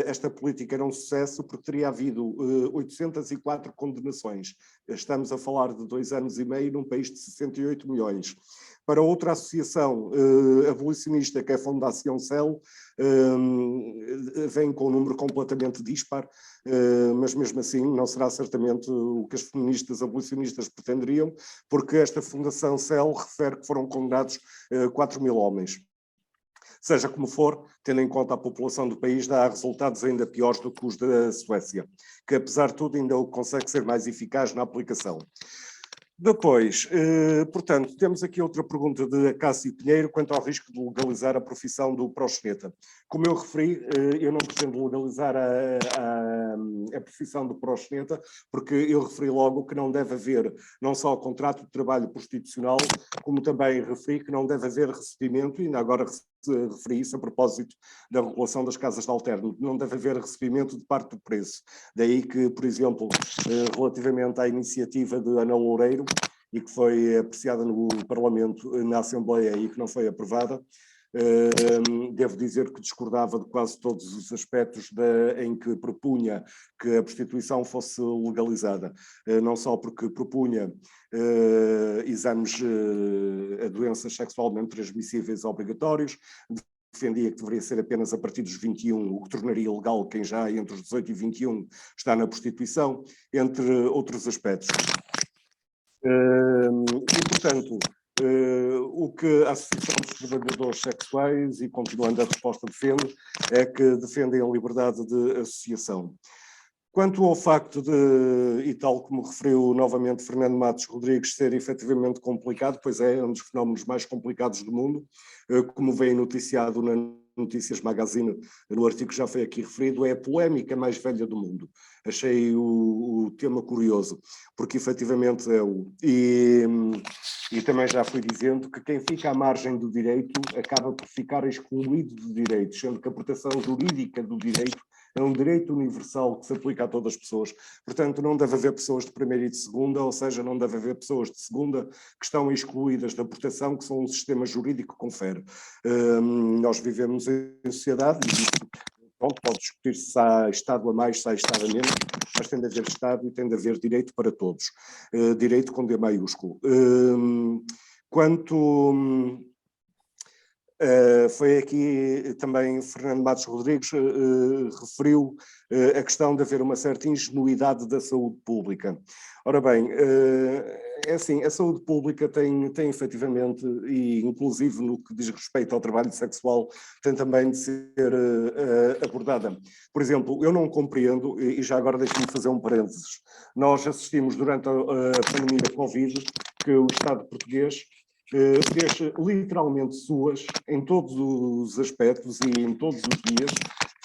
esta política era um sucesso porque teria havido 804 condenações. Estamos a falar de 2 anos e meio num país de 68 milhões. Para outra associação abolicionista, que é a Fundação CEL, vem com um número completamente dispar, mas mesmo assim não será certamente o que as feministas abolicionistas pretenderiam, porque esta Fundação CEL refere que foram condenados 4 mil homens. Seja como for, tendo em conta a população do país, dá resultados ainda piores do que os da Suécia, que apesar de tudo ainda consegue ser mais eficaz na aplicação. Depois, portanto, temos aqui outra pergunta de Cássio Pinheiro quanto ao risco de legalizar a profissão do proxeneta. Como eu referi, eu não pretendo legalizar a profissão do proxeneta, porque eu referi logo que não deve haver não só contrato de trabalho prostitucional, como também referi que não deve haver recebimento, e ainda agora referi isso a propósito da regulação das casas de alterno, não deve haver recebimento de parte do preço. Daí que, por exemplo, relativamente à iniciativa de Ana Loureiro, e que foi apreciada no Parlamento, na Assembleia, e que não foi aprovada, devo dizer que discordava de quase todos os aspectos em que propunha que a prostituição fosse legalizada, não só porque propunha exames a doenças sexualmente transmissíveis obrigatórios, defendia que deveria ser apenas a partir dos 21, o que tornaria ilegal quem já entre os 18 e 21 está na prostituição, entre outros aspectos. E, portanto, o que a Associação dos Trabalhadores Sexuais, e continuando a resposta, defende, é que defendem a liberdade de associação. Quanto ao facto de, e tal como referiu novamente Fernando Matos Rodrigues, ser efetivamente complicado, pois é um dos fenómenos mais complicados do mundo, como vem noticiado na Notícias Magazine, no artigo que já foi aqui referido, é a polémica mais velha do mundo. Achei o tema curioso, porque efetivamente é o... E também já fui dizendo que quem fica à margem do direito acaba por ficar excluído do direito, sendo que a proteção jurídica do direito é um direito universal que se aplica a todas as pessoas. Portanto, não deve haver pessoas de primeira e de segunda, ou seja, não deve haver pessoas de segunda que estão excluídas da proteção que só um sistema jurídico confere. Nós vivemos em sociedade e isso, pronto, pode discutir se há Estado a mais, se há Estado a menos, mas tem de haver Estado e tem de haver direito para todos. Direito com D maiúsculo. Quanto... foi aqui também Fernando Matos Rodrigues referiu a questão de haver uma certa ingenuidade da saúde pública. Ora bem, é assim, a saúde pública tem efetivamente, e inclusive no que diz respeito ao trabalho sexual, tem também de ser abordada. Por exemplo, eu não compreendo, e já agora deixe-me fazer um parênteses, nós assistimos durante a pandemia da Covid que o Estado português fez literalmente suas, em todos os aspectos e em todos os dias,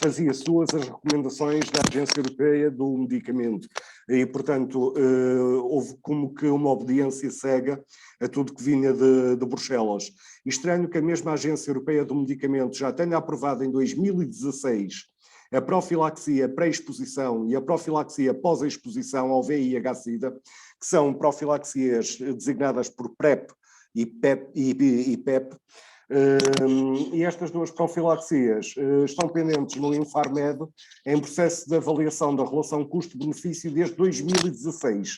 fazia suas as recomendações da Agência Europeia do Medicamento. E, portanto, houve como que uma obediência cega a tudo que vinha de Bruxelas. Estranho que a mesma Agência Europeia do Medicamento já tenha aprovado em 2016 a profilaxia pré-exposição e a profilaxia pós-exposição ao VIH-Sida, que são profilaxias designadas por PrEP e PEP, e estas duas profilaxias estão pendentes no Infarmed em processo de avaliação da relação custo-benefício desde 2016.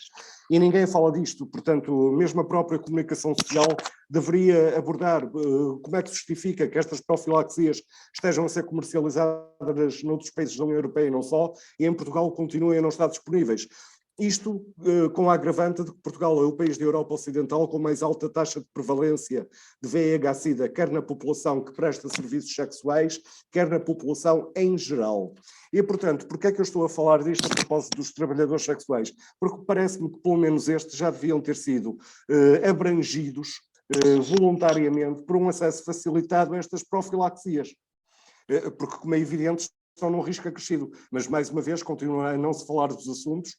E ninguém fala disto, portanto, mesmo a própria comunicação social deveria abordar como é que se justifica que estas profilaxias estejam a ser comercializadas noutros países da União Europeia e não só, e em Portugal continuem a não estar disponíveis. Isto com a agravante de que Portugal é o país da Europa Ocidental com mais alta taxa de prevalência de VIH-Sida, quer na população que presta serviços sexuais, quer na população em geral. E, portanto, porquê é que eu estou a falar disto a propósito dos trabalhadores sexuais? Porque parece-me que pelo menos estes já deviam ter sido abrangidos voluntariamente por um acesso facilitado a estas profilaxias. Porque, como é evidente, estão num risco acrescido, mas mais uma vez continua a não se falar dos assuntos,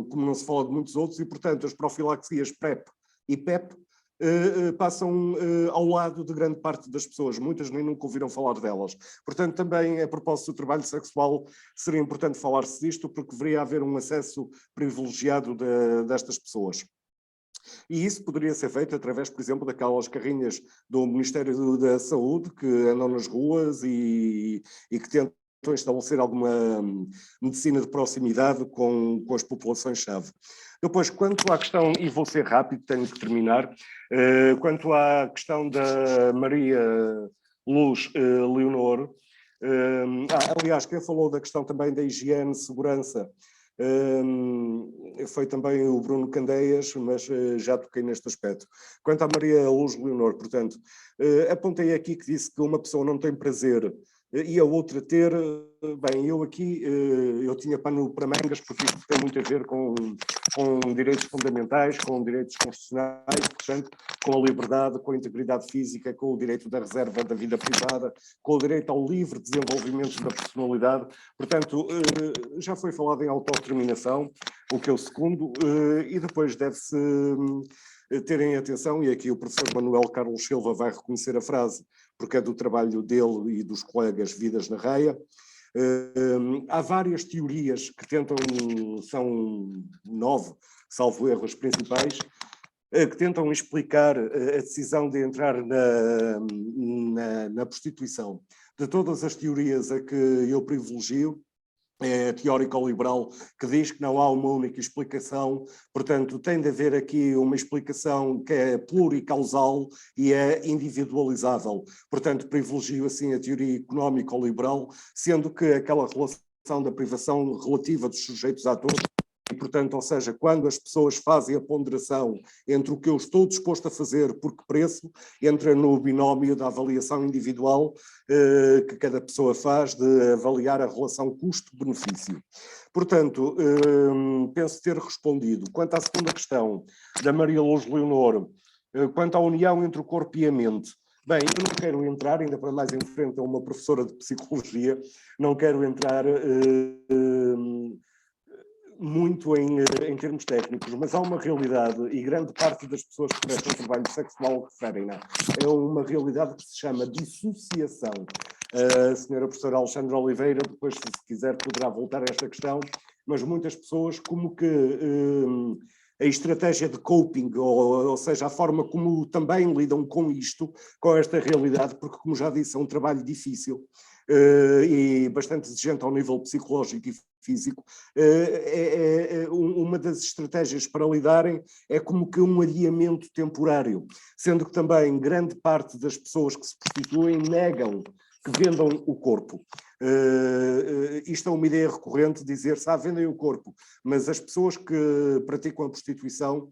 como não se fala de muitos outros, e portanto as profilaxias PrEP e PEP passam ao lado de grande parte das pessoas, muitas nem nunca ouviram falar delas. Portanto, também a propósito do trabalho sexual seria importante falar-se disto, porque deveria haver um acesso privilegiado destas pessoas. E isso poderia ser feito através, por exemplo, daquelas carrinhas do Ministério da Saúde que andam nas ruas e que tentam estabelecer alguma medicina de proximidade com as populações-chave. Depois, quanto à questão, e vou ser rápido, tenho que terminar, quanto à questão da Maria Luz Leonor, aliás, quem falou da questão também da higiene, segurança, foi também o Bruno Candeias, mas já toquei neste aspecto. Quanto à Maria Luz Leonor, portanto, apontei aqui que disse que uma pessoa não tem prazer e a outra ter, bem, eu aqui, eu tinha pano para mangas, porque isto tem muito a ver com direitos fundamentais, com direitos constitucionais, portanto, com a liberdade, com a integridade física, com o direito da reserva da vida privada, com o direito ao livre desenvolvimento da personalidade. Portanto, já foi falado em autodeterminação, o que eu secundo, e depois deve-se terem atenção, e aqui o professor Manuel Carlos Silva vai reconhecer a frase, porque é do trabalho dele e dos colegas Vidas na Reia. Há várias teorias que tentam, são 9, salvo erro, as principais, que tentam explicar a decisão de entrar na prostituição. De todas as teorias a que eu privilegio, é a teórico-liberal que diz que não há uma única explicação, portanto tem de haver aqui uma explicação que é pluricausal e é individualizável. Portanto, privilegio assim a teoria económico-liberal, sendo que aquela relação da privação relativa dos sujeitos atores, e portanto, ou seja, quando as pessoas fazem a ponderação entre o que eu estou disposto a fazer por que preço, entra no binómio da avaliação individual que cada pessoa faz de avaliar a relação custo-benefício. Portanto, penso ter respondido. Quanto à segunda questão da Maria Luz Leonor, quanto à união entre o corpo e a mente, bem, eu não quero entrar, ainda para mais em frente a uma professora de psicologia, não quero entrar muito em termos técnicos, mas há uma realidade, e grande parte das pessoas que prestam trabalho sexual referem-na, é uma realidade que se chama dissociação. A senhora professora Alexandra Oliveira, depois, se quiser, poderá voltar a esta questão, mas muitas pessoas como que a estratégia de coping, ou seja, a forma como também lidam com isto, com esta realidade, porque, como já disse, é um trabalho difícil e bastante exigente ao nível psicológico e físico. Uma das estratégias para lidarem é como que um adiamento temporário, sendo que também grande parte das pessoas que se prostituem negam que vendam o corpo. Isto é uma ideia recorrente, dizer-se, vendem o corpo, mas as pessoas que praticam a prostituição,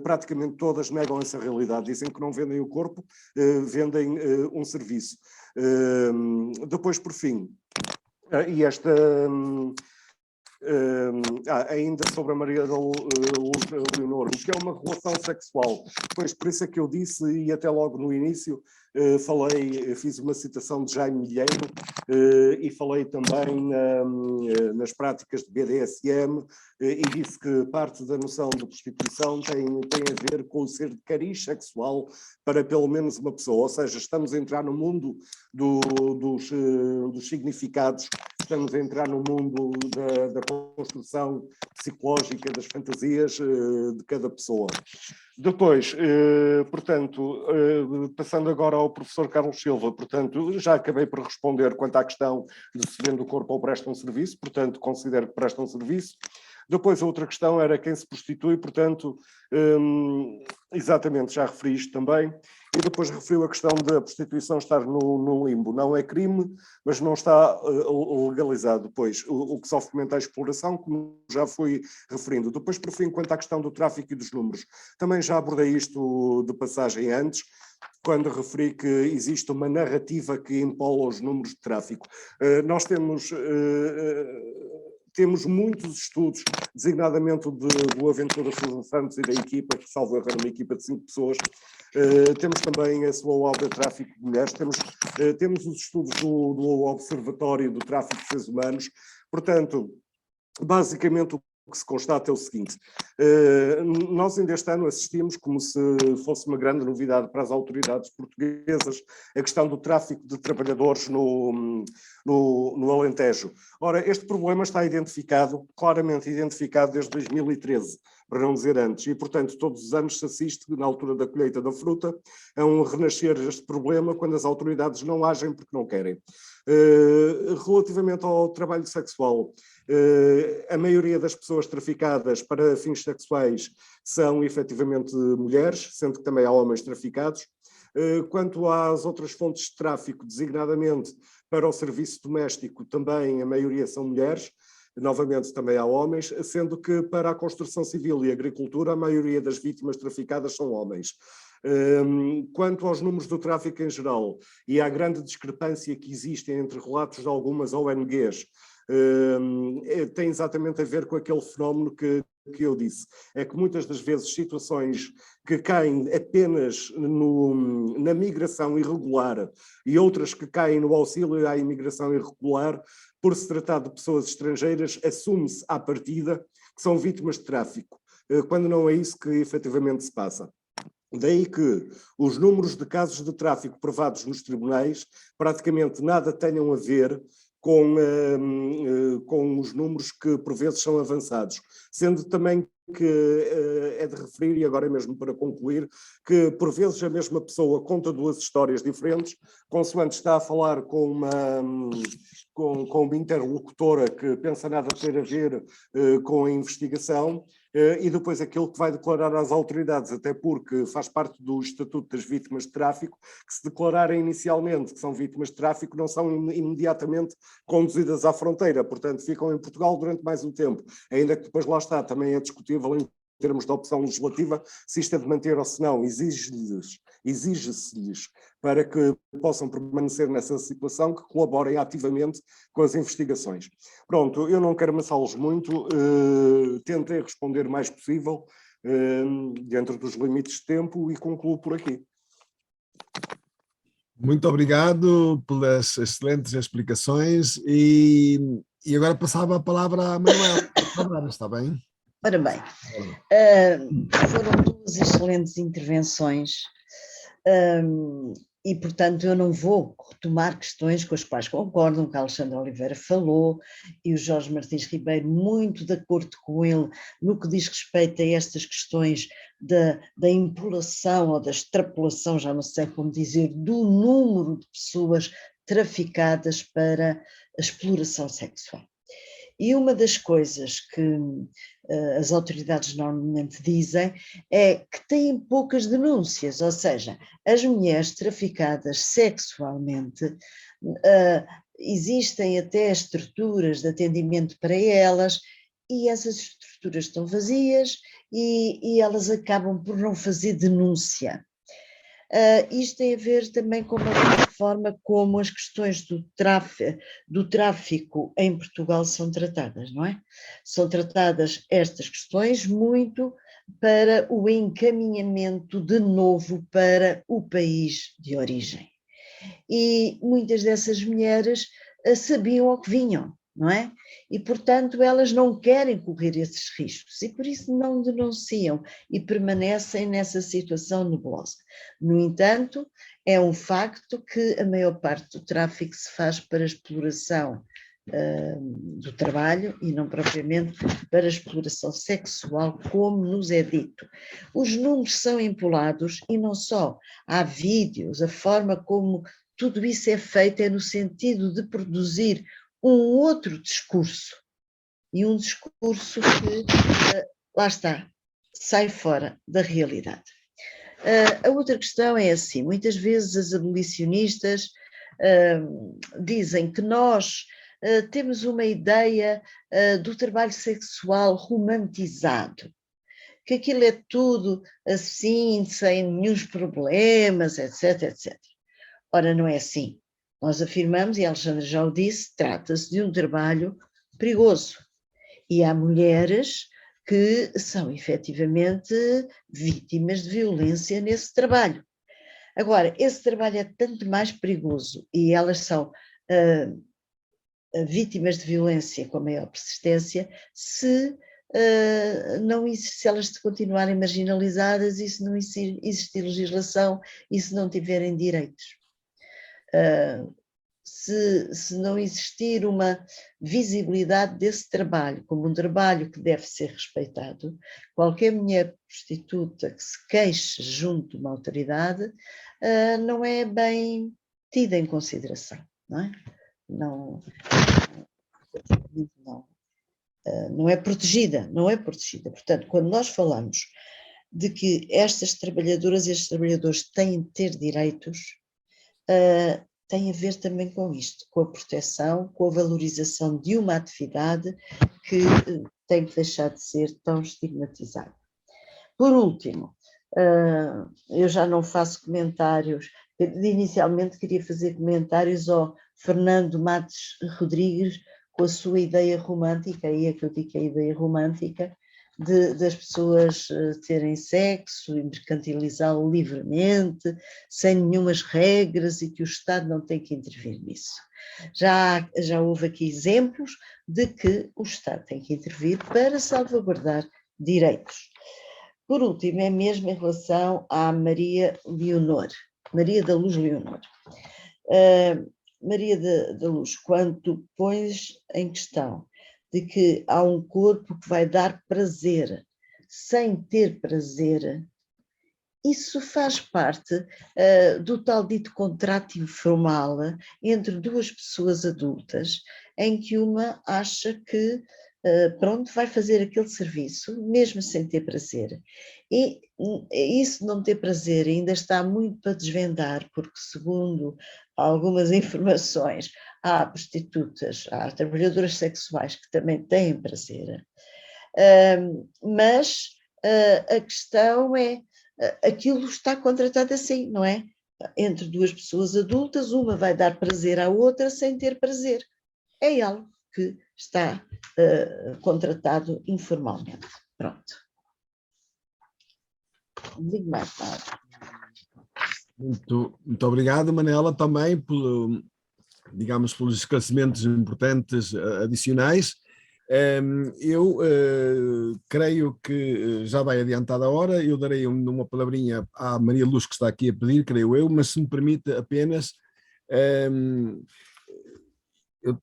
praticamente todas negam essa realidade, dizem que não vendem o corpo, vendem um serviço. Depois, por fim, e esta... ainda sobre a Maria da Leonor, o que é uma relação sexual? Pois, por isso é que eu disse, e até logo no início, fiz uma citação de Jaime Milheiro e falei também nas práticas de BDSM e disse que parte da noção de prostituição tem a ver com o ser de cariz sexual para pelo menos uma pessoa, ou seja, estamos a entrar no mundo dos significados, estamos a entrar no mundo da construção psicológica das fantasias de cada pessoa. Depois, portanto, passando agora ao professor Carlos Silva, portanto, já acabei por responder quanto à questão de se vende o corpo ou presta um serviço, portanto, considero que presta um serviço. Depois a outra questão era quem se prostitui, portanto, exatamente, já referi isto também. E depois referiu a questão da prostituição estar no limbo. Não é crime, mas não está legalizado. Depois, o que só fomenta a exploração, como já fui referindo. Depois, por fim, quanto à questão do tráfico e dos números. Também já abordei isto de passagem antes, quando referi que existe uma narrativa que empola os números de tráfico. Nós temos muitos estudos, designadamente do Aventura Sousa Santos e da equipa, que salvo erro era uma equipa de 5 pessoas. Temos também a SWOW de tráfico de mulheres, temos os estudos do Observatório do Tráfico de Seres Humanos. Portanto, basicamente o que se constata é o seguinte: nós ainda este ano assistimos, como se fosse uma grande novidade para as autoridades portuguesas, a questão do tráfico de trabalhadores no Alentejo. Ora, este problema está identificado, claramente identificado desde 2013, para não dizer antes, e portanto todos os anos se assiste, na altura da colheita da fruta, a um renascer deste problema quando as autoridades não agem porque não querem. Relativamente ao trabalho sexual, a maioria das pessoas traficadas para fins sexuais são efetivamente mulheres, sendo que também há homens traficados. Quanto às outras fontes de tráfico, designadamente para o serviço doméstico, também a maioria são mulheres. Novamente também há homens, sendo que para a construção civil e agricultura a maioria das vítimas traficadas são homens. Quanto aos números do tráfico em geral e à grande discrepância que existe entre relatos de algumas ONGs, tem exatamente a ver com aquele fenómeno que eu disse. É que muitas das vezes situações que caem apenas na migração irregular e outras que caem no auxílio à imigração irregular, por se tratar de pessoas estrangeiras, assume-se à partida que são vítimas de tráfico, quando não é isso que efetivamente se passa. Daí que os números de casos de tráfico provados nos tribunais praticamente nada tenham a ver com os números que por vezes são avançados, sendo também que é de referir, e agora mesmo para concluir, que por vezes a mesma pessoa conta duas histórias diferentes, consoante está a falar com uma interlocutora que pensa nada ter a ver com a investigação, e depois aquilo que vai declarar às autoridades, até porque faz parte do Estatuto das Vítimas de Tráfico, que se declararem inicialmente que são vítimas de tráfico, não são imediatamente conduzidas à fronteira, portanto ficam em Portugal durante mais um tempo, ainda que depois lá está, também é discutível em termos de opção legislativa, se isto é de manter ou se não, exige-se-lhes para que possam permanecer nessa situação, que colaborem ativamente com as investigações. Pronto, eu não quero amassá-los muito, tentei responder o mais possível, dentro dos limites de tempo, e concluo por aqui. Muito obrigado pelas excelentes explicações e agora passava a palavra a Manuela. Está bem? Ora bem, foram duas excelentes intervenções. E, portanto, eu não vou retomar questões com as quais concordam, que a Alexandra Oliveira falou, e o Jorge Martins Ribeiro, muito de acordo com ele, no que diz respeito a estas questões da impulação ou da extrapolação, já não sei como dizer, do número de pessoas traficadas para a exploração sexual. E uma das coisas que as autoridades normalmente dizem é que têm poucas denúncias, ou seja, as mulheres traficadas sexualmente, existem até estruturas de atendimento para elas e essas estruturas estão vazias e elas acabam por não fazer denúncia. Isto tem a ver também com a forma como as questões do tráfico em Portugal são tratadas, não é? São tratadas estas questões muito para o encaminhamento de novo para o país de origem. E muitas dessas mulheres sabiam ao que vinham, não é? E, portanto, elas não querem correr esses riscos e por isso não denunciam e permanecem nessa situação nebulosa. No entanto, é um facto que a maior parte do tráfico se faz para exploração do trabalho e não propriamente para exploração sexual, como nos é dito. Os números são empolados e não só. Há vídeos, a forma como tudo isso é feito é no sentido de produzir um outro discurso, e um discurso que, lá está, sai fora da realidade. A outra questão é assim, muitas vezes as abolicionistas dizem que nós temos uma ideia do trabalho sexual romantizado, que aquilo é tudo assim, sem nenhum problemas, etc, etc. Ora, não é assim. Nós afirmamos, e a Alexandra já o disse, trata-se de um trabalho perigoso. E há mulheres que são efetivamente vítimas de violência nesse trabalho. Agora, esse trabalho é tanto mais perigoso e elas são vítimas de violência com maior persistência se elas continuarem marginalizadas e se não existir legislação e se não tiverem direitos. Se não existir uma visibilidade desse trabalho como um trabalho que deve ser respeitado, qualquer mulher prostituta que se queixe junto de uma autoridade não é bem tida em consideração, não é? Não é protegida, não é protegida. Portanto, quando nós falamos de que estas trabalhadoras e estes trabalhadores têm de ter direitos, tem a ver também com isto, com a proteção, com a valorização de uma atividade que tem que deixar de ser tão estigmatizada. Por último, eu já não faço comentários, inicialmente queria fazer comentários ao Fernando Matos Rodrigues com a sua ideia romântica, aí é que eu digo que é a ideia romântica, das pessoas terem sexo e mercantilizá-lo livremente, sem nenhumas regras e que o Estado não tem que intervir nisso. Já houve aqui exemplos de que o Estado tem que intervir para salvaguardar direitos. Por último, é mesmo em relação à Maria da Luz Leonor. Maria da Luz, quando tu pões em questão de que há um corpo que vai dar prazer sem ter prazer, isso faz parte do tal dito contrato informal entre duas pessoas adultas, em que uma acha que pronto, vai fazer aquele serviço, mesmo sem ter prazer. E isso não ter prazer ainda está muito para desvendar, porque segundo algumas informações, há prostitutas, há trabalhadoras sexuais que também têm prazer, mas a questão é, aquilo está contratado assim, não é? Entre duas pessoas adultas, uma vai dar prazer à outra sem ter prazer. É algo que está contratado informalmente. Pronto. Não digo mais nada. Muito obrigado, Manela, também pelos esclarecimentos importantes adicionais. Eu creio que já vai adiantada a hora, eu darei uma palavrinha à Maria Luz que está aqui a pedir, creio eu, mas se me permite apenas,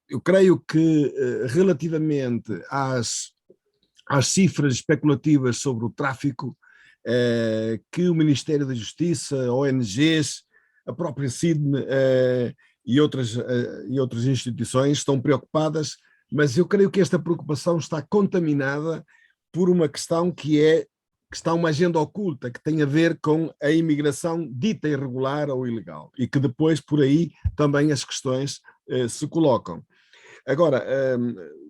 eu creio que relativamente às cifras especulativas sobre o tráfico, que o Ministério da Justiça, ONGs, a própria CIDM e outras instituições estão preocupadas, mas eu creio que esta preocupação está contaminada por uma questão que está uma agenda oculta, que tem a ver com a imigração dita irregular ou ilegal, e que depois por aí também as questões se colocam. Agora,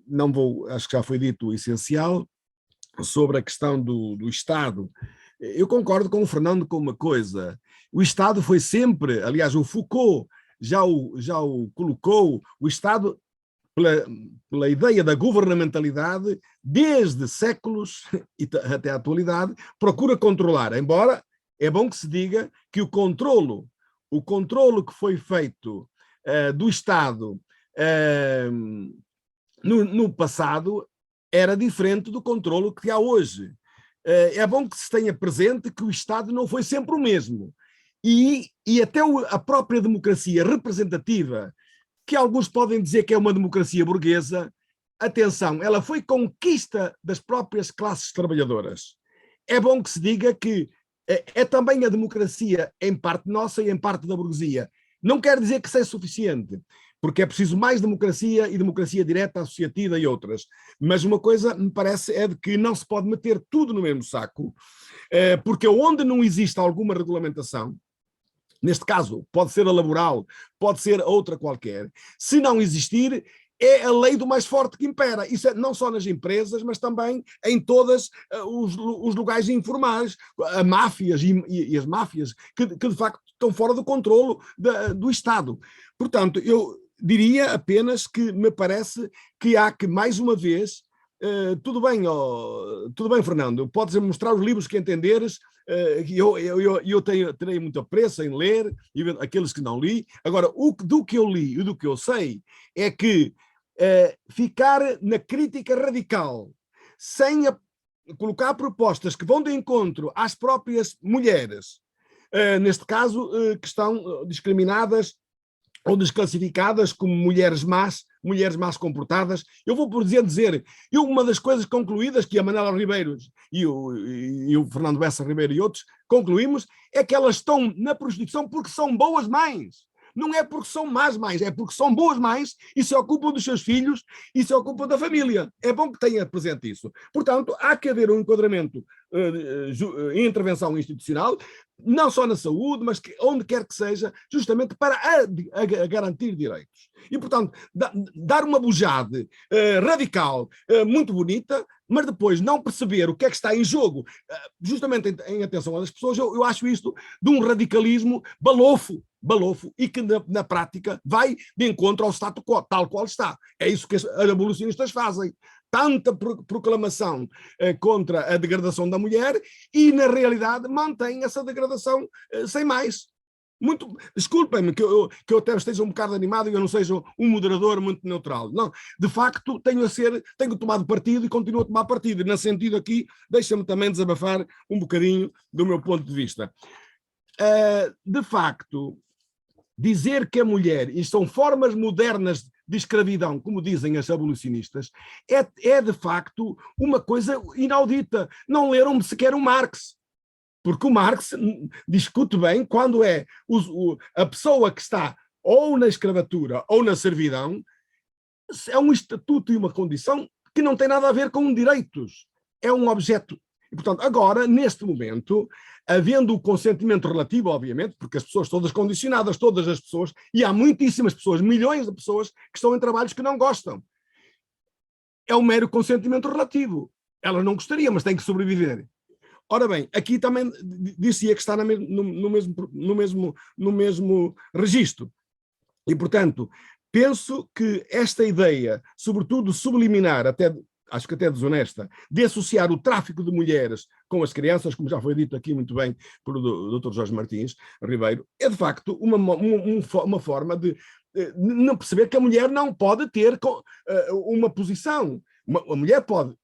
não vou, acho que já foi dito o essencial, sobre a questão do Estado. Eu concordo com o Fernando com uma coisa, o Estado foi sempre, aliás, o Foucault já o colocou, o Estado, pela ideia da governamentalidade, desde séculos e até a atualidade, procura controlar, embora é bom que se diga que o controlo que foi feito do Estado no passado era diferente do controlo que há hoje. É bom que se tenha presente que o Estado não foi sempre o mesmo. E até a própria democracia representativa, que alguns podem dizer que é uma democracia burguesa, atenção, ela foi conquista das próprias classes trabalhadoras. É bom que se diga que é também a democracia em parte nossa e em parte da burguesia. Não quer dizer que seja suficiente, porque é preciso mais democracia e democracia direta, associativa e outras. Mas uma coisa me parece é de que não se pode meter tudo no mesmo saco, porque onde não existe alguma regulamentação, neste caso pode ser a laboral, pode ser outra qualquer, se não existir, é a lei do mais forte que impera. Isso é não só nas empresas, mas também em todos os lugares informais, as máfias e as máfias que de facto estão fora do controlo do Estado. Portanto, eu diria apenas que me parece que há que, mais uma vez, tudo bem, Fernando, podes mostrar os livros que entenderes, eu terei muito apreço em ler, aqueles que não li. Agora, do que eu li e do que eu sei é que ficar na crítica radical, sem colocar propostas que vão de encontro às próprias mulheres, neste caso, que estão discriminadas ou desclassificadas como mulheres más comportadas. Eu vou por dizer, uma das coisas concluídas que a Manela Ribeiro e o Fernando Bessa Ribeiro e outros concluímos é que elas estão na prostituição porque são boas mães. Não é porque são más mães, é porque são boas mães e se ocupam dos seus filhos e se ocupam da família. É bom que tenha presente isso. Portanto, há que haver um enquadramento em intervenção institucional, não só na saúde, mas onde quer que seja, justamente para garantir direitos. E, portanto, dar uma bujade radical, muito bonita, mas depois não perceber o que é que está em jogo, justamente em atenção às pessoas, eu acho isto de um radicalismo balofo, e que na prática vai de encontro ao status quo, tal qual está. É isso que as abolicionistas fazem. Tanta proclamação contra a degradação da mulher e, na realidade, mantém essa degradação sem mais. Desculpem-me que eu até esteja um bocado animado e eu não seja um moderador muito neutral. Não, de facto, tenho tomado partido e continuo a tomar partido. E, nesse sentido aqui, deixa-me também desabafar um bocadinho do meu ponto de vista. De facto, dizer que a mulher, e são formas modernas de escravidão, como dizem as abolicionistas, é de facto uma coisa inaudita. Não leram sequer o Marx, porque o Marx discute bem quando é a pessoa que está ou na escravatura ou na servidão, é um estatuto e uma condição que não tem nada a ver com direitos, é um objeto. E, portanto, agora, neste momento, havendo o consentimento relativo, obviamente, porque as pessoas todas condicionadas, todas as pessoas, e há muitíssimas pessoas, milhões de pessoas que estão em trabalhos que não gostam. É um mero consentimento relativo. Elas não gostariam, mas têm que sobreviver. Ora bem, aqui também dizia que está no mesmo registro. E, portanto, penso que esta ideia, sobretudo subliminar, acho que até desonesta, de associar o tráfico de mulheres com as crianças, como já foi dito aqui muito bem pelo Dr. Jorge Martins Ribeiro, é de facto uma forma de não perceber que a mulher não pode ter uma posição. a mulher pode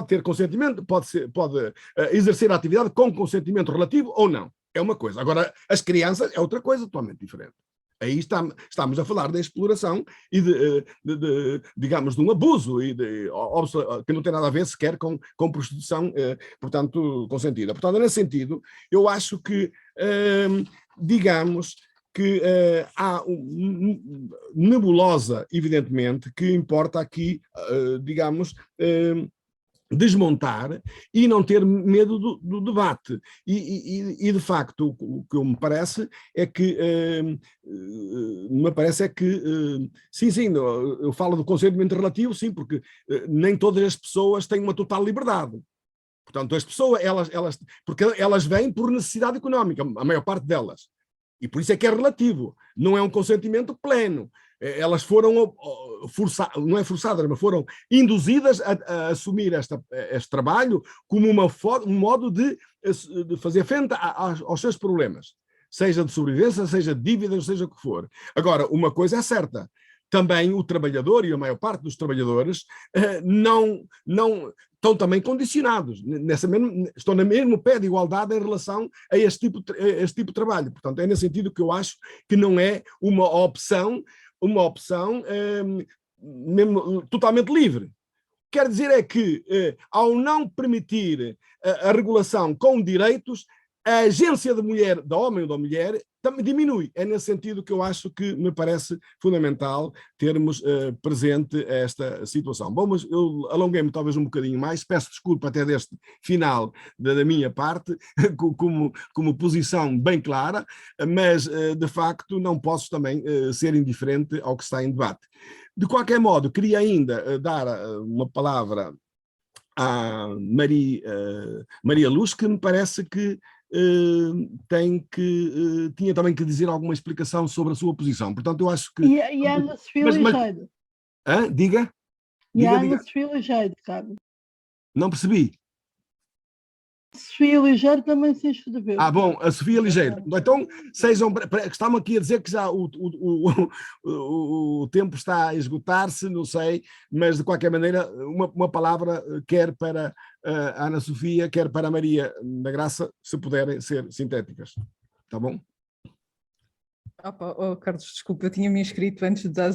ter consentimento, pode exercer a atividade com consentimento relativo ou não. É uma coisa. Agora, as crianças é outra coisa totalmente diferente. Aí estamos a falar da exploração e digamos, de um abuso e que não tem nada a ver sequer com prostituição, portanto, consentida. Portanto, nesse sentido, eu acho que, digamos, que há nebulosa, evidentemente, que importa aqui, digamos, desmontar e não ter medo do debate. E de facto, o que me parece é que, sim, eu falo do consentimento relativo, sim, porque nem todas as pessoas têm uma total liberdade. Portanto, as pessoas, porque elas vêm por necessidade económica, a maior parte delas. E por isso é que é relativo, não é um consentimento pleno. Elas foram não é forçadas, mas foram induzidas a assumir este trabalho como um modo de fazer frente aos seus problemas, seja de sobrevivência, seja de dívidas, seja o que for. Agora, uma coisa é certa, também o trabalhador e a maior parte dos trabalhadores não estão também condicionados, estão no mesmo pé de igualdade em relação a este tipo de trabalho. Portanto, é nesse sentido que eu acho que não é uma opção mesmo totalmente livre. Quer dizer é que, ao não permitir a regulação com direitos, a agência da homem ou da mulher também diminui. É nesse sentido que eu acho que me parece fundamental termos presente esta situação. Bom, mas eu alonguei-me talvez um bocadinho mais, peço desculpa até deste final da minha parte, como posição bem clara, mas de facto não posso também ser indiferente ao que está em debate. De qualquer modo, queria ainda dar uma palavra à Maria Luz, que me parece que tinha também que dizer alguma explicação sobre a sua posição. Portanto, eu acho que... E a Ana Sofia Ligeiro. Diga? E a Ana Sofia Ligeiro, sabe? Não percebi. Sofia Ligeiro também se inscreveu. Bom, a Sofia Ligeiro. Então, estamos aqui a dizer que já o tempo está a esgotar-se, não sei, mas de qualquer maneira, uma palavra quer para a Ana Sofia, quer para a Maria da Graça, se puderem ser sintéticas. Está bom? Carlos, desculpa, eu tinha me inscrito antes de dar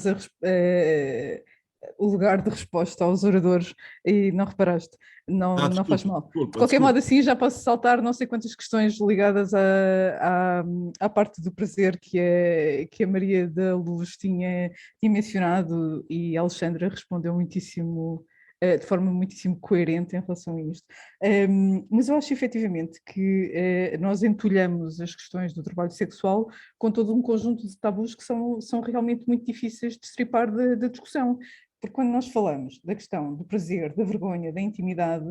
o lugar de resposta aos oradores e não reparaste, não faz mal. De qualquer modo, assim já posso saltar não sei quantas questões ligadas à parte do prazer que a Maria da Luz tinha mencionado, e a Alexandra respondeu muitíssimo, de forma muitíssimo coerente em relação a isto. Mas eu acho efetivamente que nós entulhamos as questões do trabalho sexual com todo um conjunto de tabus que são realmente muito difíceis de estripar da discussão. Porque quando nós falamos da questão do prazer, da vergonha, da intimidade,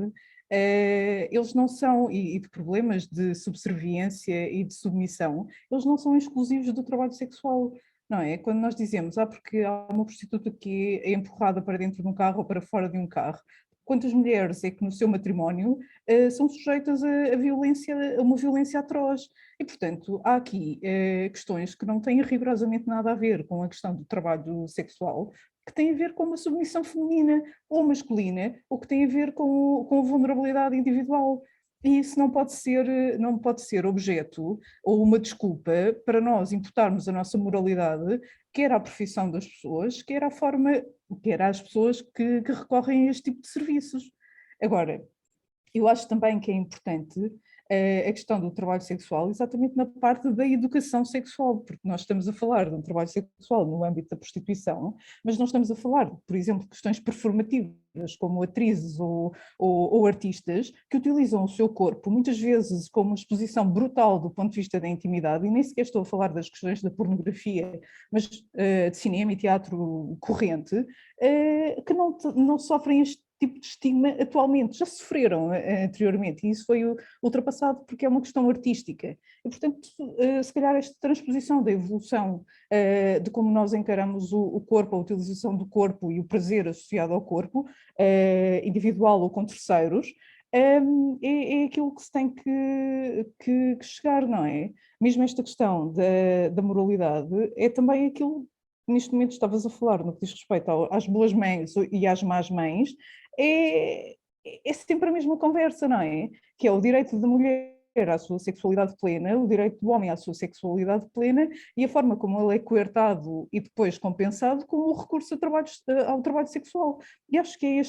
eles não são, e de problemas de subserviência e de submissão, eles não são exclusivos do trabalho sexual, não é? Quando nós dizemos, porque há uma prostituta que é empurrada para dentro de um carro ou para fora de um carro, quantas mulheres é que no seu matrimónio são sujeitas a uma violência atroz? E, portanto, há aqui questões que não têm rigorosamente nada a ver com a questão do trabalho sexual, que tem a ver com uma submissão feminina ou masculina, ou que tem a ver com a vulnerabilidade individual. E isso não pode ser objeto ou uma desculpa para nós imputarmos a nossa moralidade, quer à profissão das pessoas, quer às pessoas que recorrem a este tipo de serviços. Agora, eu acho também que é importante a questão do trabalho sexual exatamente na parte da educação sexual, porque nós estamos a falar de um trabalho sexual no âmbito da prostituição, mas não estamos a falar, por exemplo, de questões performativas, como atrizes ou artistas, que utilizam o seu corpo, muitas vezes com uma exposição brutal do ponto de vista da intimidade, e nem sequer estou a falar das questões da pornografia, mas de cinema e teatro corrente, que não sofrem este tipo de estigma atualmente, já sofreram anteriormente, e isso foi ultrapassado porque é uma questão artística. E, portanto, se calhar esta transposição da evolução de como nós encaramos o corpo, a utilização do corpo e o prazer associado ao corpo, individual ou com terceiros, é aquilo que se tem que chegar, não é? Mesmo esta questão da moralidade é também aquilo. Neste momento estavas a falar no que diz respeito às boas mães e às más mães, é sempre a mesma conversa, não é? Que é o direito da mulher à sua sexualidade plena, o direito do homem à sua sexualidade plena e a forma como ele é coartado e depois compensado com o recurso ao trabalho sexual. E acho que é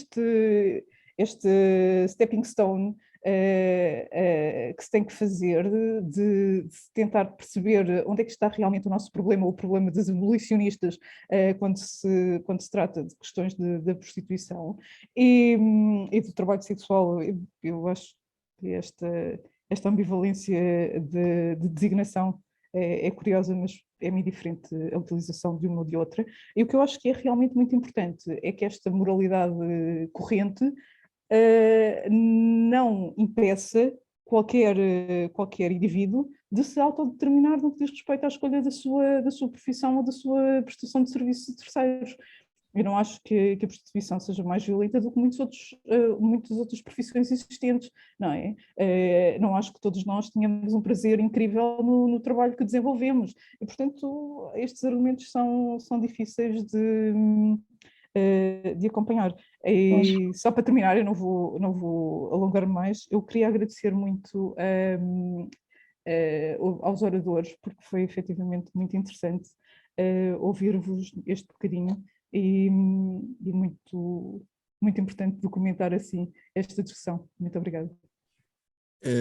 este stepping stone que se tem que fazer de tentar perceber onde é que está realmente o nosso problema, o problema dos abolicionistas quando se trata de questões da prostituição e do trabalho sexual. Eu acho que esta ambivalência de designação é curiosa, mas é meio diferente a utilização de uma ou de outra. E o que eu acho que é realmente muito importante é que esta moralidade corrente não impeça qualquer indivíduo de se autodeterminar no que diz respeito à escolha da sua profissão ou da sua prestação de serviços a terceiros. Eu não acho que a prostituição seja mais violenta do que muitas outras profissões existentes, não é? Não acho que todos nós tenhamos um prazer incrível no trabalho que desenvolvemos. E, portanto, estes argumentos são difíceis de acompanhar. E só para terminar, eu não vou alongar mais, eu queria agradecer muito aos oradores, porque foi efetivamente muito interessante ouvir-vos este bocadinho e muito, muito importante documentar assim esta discussão. Muito obrigada.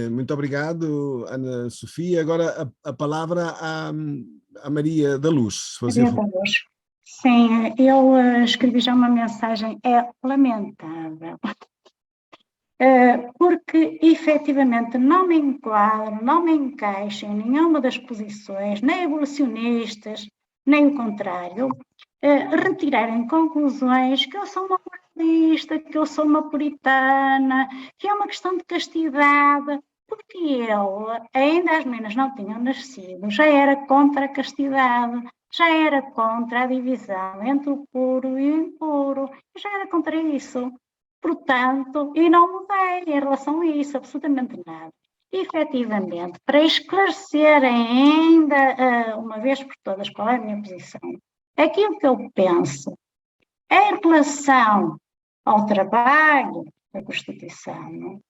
Muito obrigado, Ana Sofia. Agora a palavra à Maria da Luz. Maria da Luz. Sim, eu escrevi já uma mensagem, é lamentável, porque efetivamente não me enquadro, não me encaixo em nenhuma das posições, nem abolicionistas, nem o contrário, retirarem conclusões que eu sou uma moralista, que eu sou uma puritana, que é uma questão de castidade, porque eu, ainda as meninas não tinham nascido, já era contra a castidade, já era contra a divisão entre o puro e o impuro, já era contra isso. Portanto, e não mudei em relação a isso, absolutamente nada. Efetivamente, para esclarecerem ainda, uma vez por todas, qual é a minha posição, aquilo que eu penso em relação ao trabalho da prostituição,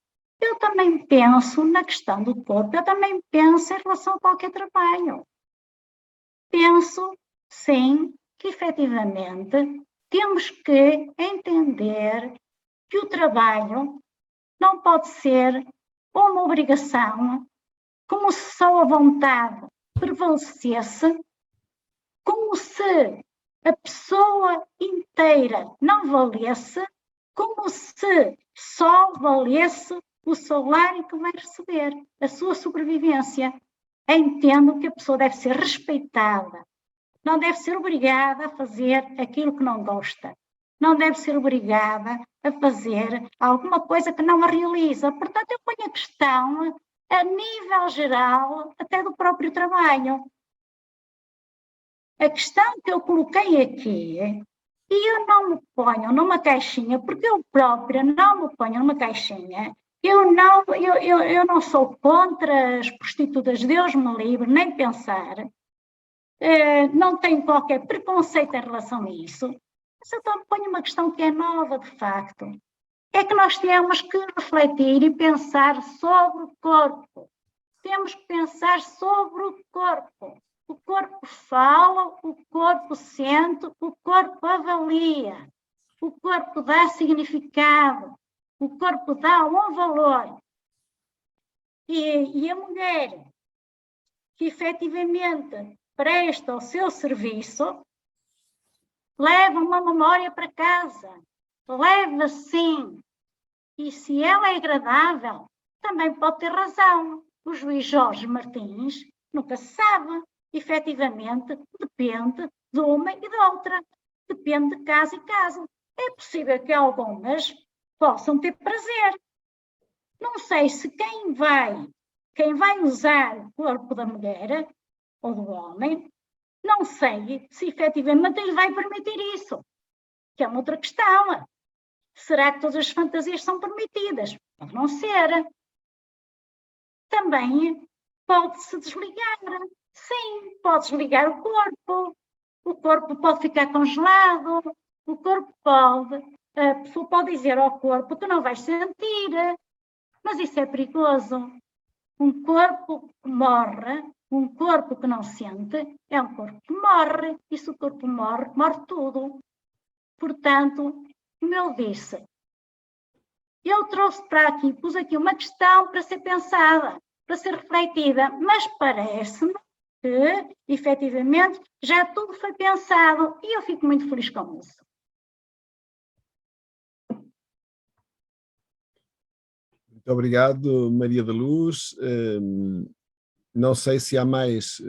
eu também penso na questão do corpo, eu também penso em relação a qualquer trabalho. Penso, sim, que efetivamente temos que entender que o trabalho não pode ser uma obrigação, como se só a vontade prevalecesse, como se a pessoa inteira não valesse, como se só valesse o salário que vai receber, a sua sobrevivência. Entendo que a pessoa deve ser respeitada, não deve ser obrigada a fazer aquilo que não gosta, não deve ser obrigada a fazer alguma coisa que não a realiza. Portanto, eu ponho a questão a nível geral, até do próprio trabalho. A questão que eu coloquei aqui, e eu não me ponho numa caixinha, porque eu própria não me ponho numa caixinha. Eu não sou contra as prostitutas, Deus me livre, nem pensar. Não tenho qualquer preconceito em relação a isso. Mas eu ponho uma questão que é nova, de facto. É que nós temos que refletir e pensar sobre o corpo. Temos que pensar sobre o corpo. O corpo fala, o corpo sente, o corpo avalia. O corpo dá significado. O corpo dá um valor. E a mulher que efetivamente presta o seu serviço leva uma memória para casa. Leva sim. E se ela é agradável, também pode ter razão. O juiz Jorge Martins nunca se sabe. Efetivamente, depende de uma e de outra. Depende de caso e caso. É possível que algumas possam ter prazer. Não sei se quem vai usar o corpo da mulher ou do homem, não sei se efetivamente ele vai permitir isso, que é uma outra questão. Será que todas as fantasias são permitidas? Pode não ser. Também pode-se desligar. Sim, pode desligar o corpo. O corpo pode ficar congelado. O corpo pode a pessoa pode dizer ao corpo, tu não vais sentir, mas isso é perigoso. Um corpo que morre, um corpo que não sente, é um corpo que morre, e se o corpo morre, morre tudo. Portanto, como eu disse, eu trouxe para aqui, pus aqui uma questão para ser pensada, para ser refletida, mas parece-me que, efetivamente, já tudo foi pensado e eu fico muito feliz com isso. Muito obrigado, Maria da Luz. Não sei se há mais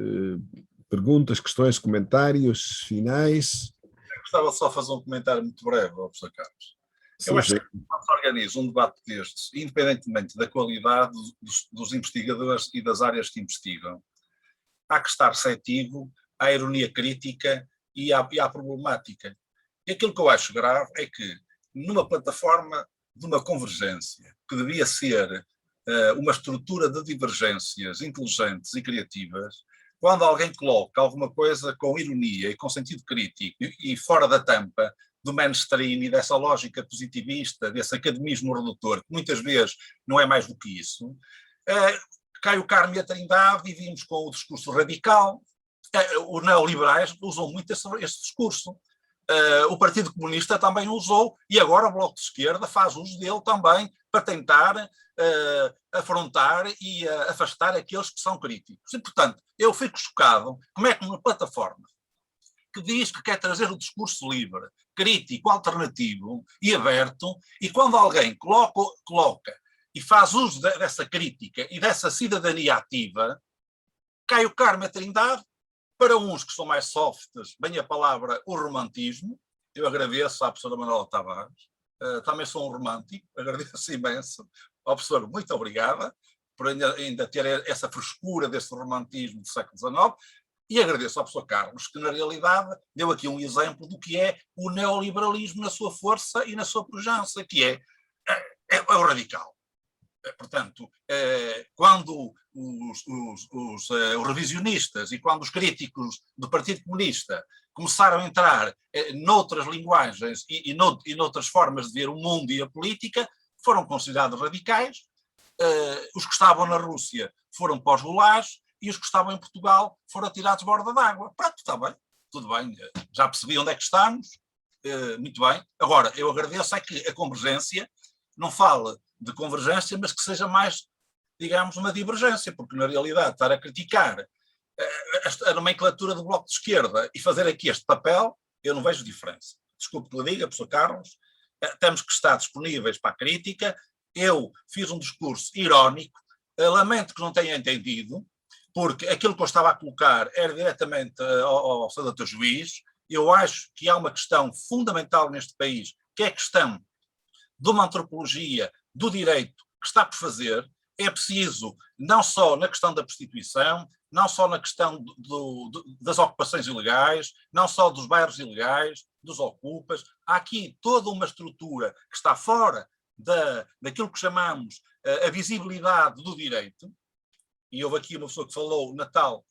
perguntas, questões, comentários finais. Eu gostava só de fazer um comentário muito breve, professor Carlos. Eu acho que quando se organiza um debate destes, independentemente da qualidade dos investigadores e das áreas que investigam, há que estar receptivo à ironia crítica e à problemática. E aquilo que eu acho grave é que, numa plataforma de uma convergência, que devia ser uma estrutura de divergências inteligentes e criativas, quando alguém coloca alguma coisa com ironia e com sentido crítico e fora da tampa do mainstream e dessa lógica positivista, desse academismo redutor, que muitas vezes não é mais do que isso, Caio Carmo e a Trindade e vimos com o discurso radical. Os neoliberais usam muito esse discurso. O Partido Comunista também usou, e agora o Bloco de Esquerda faz uso dele também para tentar afrontar e afastar aqueles que são críticos. E, portanto, eu fico chocado como é que uma plataforma que diz que quer trazer o discurso livre, crítico, alternativo e aberto, e quando alguém coloca e faz uso dessa crítica e dessa cidadania ativa, cai o Carmo e a Trindade. Para uns que são mais softs, bem a palavra, o romantismo. Eu agradeço à professora Manuela Tavares, também sou um romântico, agradeço imenso. Ó, professor, muito obrigada por ainda ter essa frescura desse romantismo do século XIX, e agradeço ao professor Carlos, que na realidade deu aqui um exemplo do que é o neoliberalismo na sua força e na sua pujança, que é o radical. Portanto, quando os revisionistas e quando os críticos do Partido Comunista começaram a entrar noutras linguagens e noutras formas de ver o mundo e a política, foram considerados radicais. Os que estavam na Rússia foram para os gulags e os que estavam em Portugal foram atirados à borda d'água. Pronto, está bem, tudo bem, já percebi onde é que estamos, muito bem. Agora, eu agradeço é que a convergência não fale de convergência, mas que seja mais, digamos, uma divergência, porque na realidade estar a criticar a nomenclatura do Bloco de Esquerda e fazer aqui este papel, eu não vejo diferença. Desculpe que lhe diga, professor Carlos, temos que estar disponíveis para a crítica. Eu fiz um discurso irónico, lamento que não tenha entendido, porque aquilo que eu estava a colocar era diretamente ao Sr. Dr. Juiz. Eu acho que há uma questão fundamental neste país, que é a questão de uma antropologia do direito que está por fazer. É preciso, não só na questão da prostituição, não só na questão das ocupações ilegais, não só dos bairros ilegais, dos ocupas. Há aqui toda uma estrutura que está fora daquilo que chamamos a visibilidade do direito, e houve aqui uma pessoa que falou na tal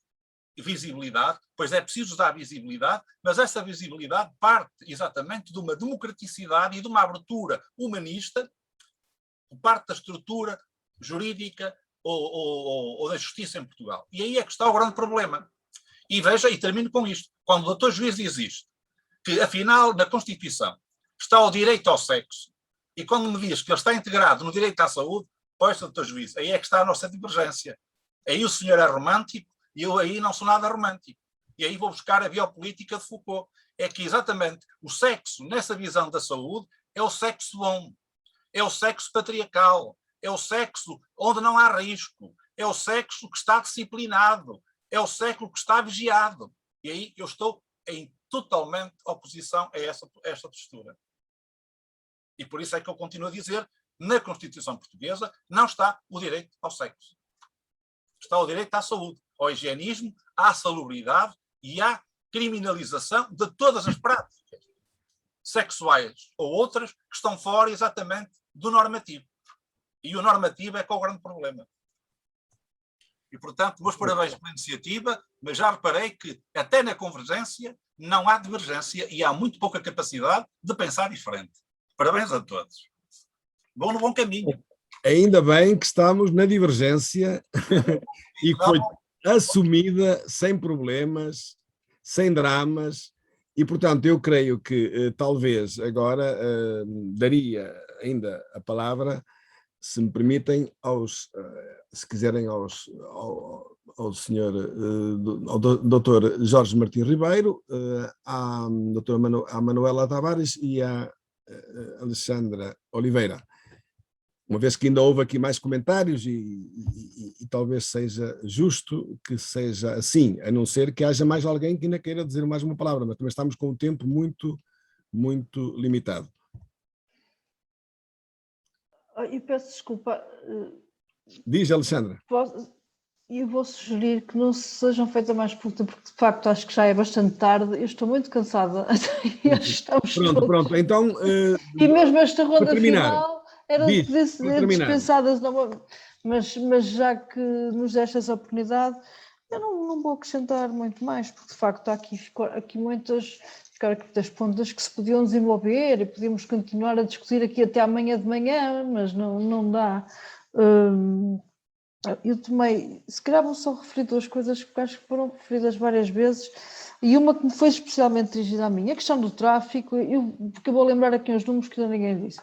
visibilidade, pois é preciso dar visibilidade, mas essa visibilidade parte exatamente de uma democraticidade e de uma abertura humanista, parte da estrutura jurídica ou da justiça em Portugal. E aí é que está o grande problema. E veja, e termino com isto, quando o Dr. Juiz diz isto, que afinal na Constituição está o direito ao sexo, e quando me diz que ele está integrado no direito à saúde, pois, Dr. Juiz, aí é que está a nossa divergência. Aí o senhor é romântico e eu aí não sou nada romântico. E aí vou buscar a biopolítica de Foucault. É que exatamente o sexo, nessa visão da saúde, é o sexo bom, é o sexo patriarcal, é o sexo onde não há risco, é o sexo que está disciplinado, é o sexo que está vigiado. E aí eu estou em totalmente oposição a esta postura. E por isso é que eu continuo a dizer, na Constituição Portuguesa não está o direito ao sexo. Está o direito à saúde, ao higienismo, à salubridade e à criminalização de todas as práticas sexuais ou outras que estão fora exatamente do normativo. E o normativo é que é o grande problema. E, portanto, meus parabéns pela iniciativa, mas já reparei que até na convergência não há divergência e há muito pouca capacidade de pensar diferente. Parabéns a todos. Vão no bom caminho. Ainda bem que estamos na divergência e que foi assumida sem problemas, sem dramas, e portanto eu creio que talvez agora daria ainda a palavra, se me permitem, se quiserem, ao senhor, ao Dr. Jorge Martins Ribeiro, à doutora Manuela Tavares e à Alexandra Oliveira. Uma vez que ainda houve aqui mais comentários e talvez seja justo que seja assim, a não ser que haja mais alguém que ainda queira dizer mais uma palavra, mas também estamos com um tempo muito, muito limitado. Eu peço desculpa. Diz, Alexandra. Eu vou sugerir que não sejam feitas mais perguntas, porque de facto acho que já é bastante tarde, eu estou muito cansada. Pronto, então... E mesmo esta ronda final era dispensadas, mas já que nos deste essa oportunidade, eu não vou acrescentar muito mais, porque de facto há aqui muitas pontas que se podiam desenvolver e podíamos continuar a discutir aqui até amanhã de manhã, mas não dá. Eu também, se calhar vou só referir duas coisas que acho que foram referidas várias vezes, e uma que me foi especialmente dirigida a mim, a questão do tráfico, porque eu vou lembrar aqui uns números que ainda ninguém disse,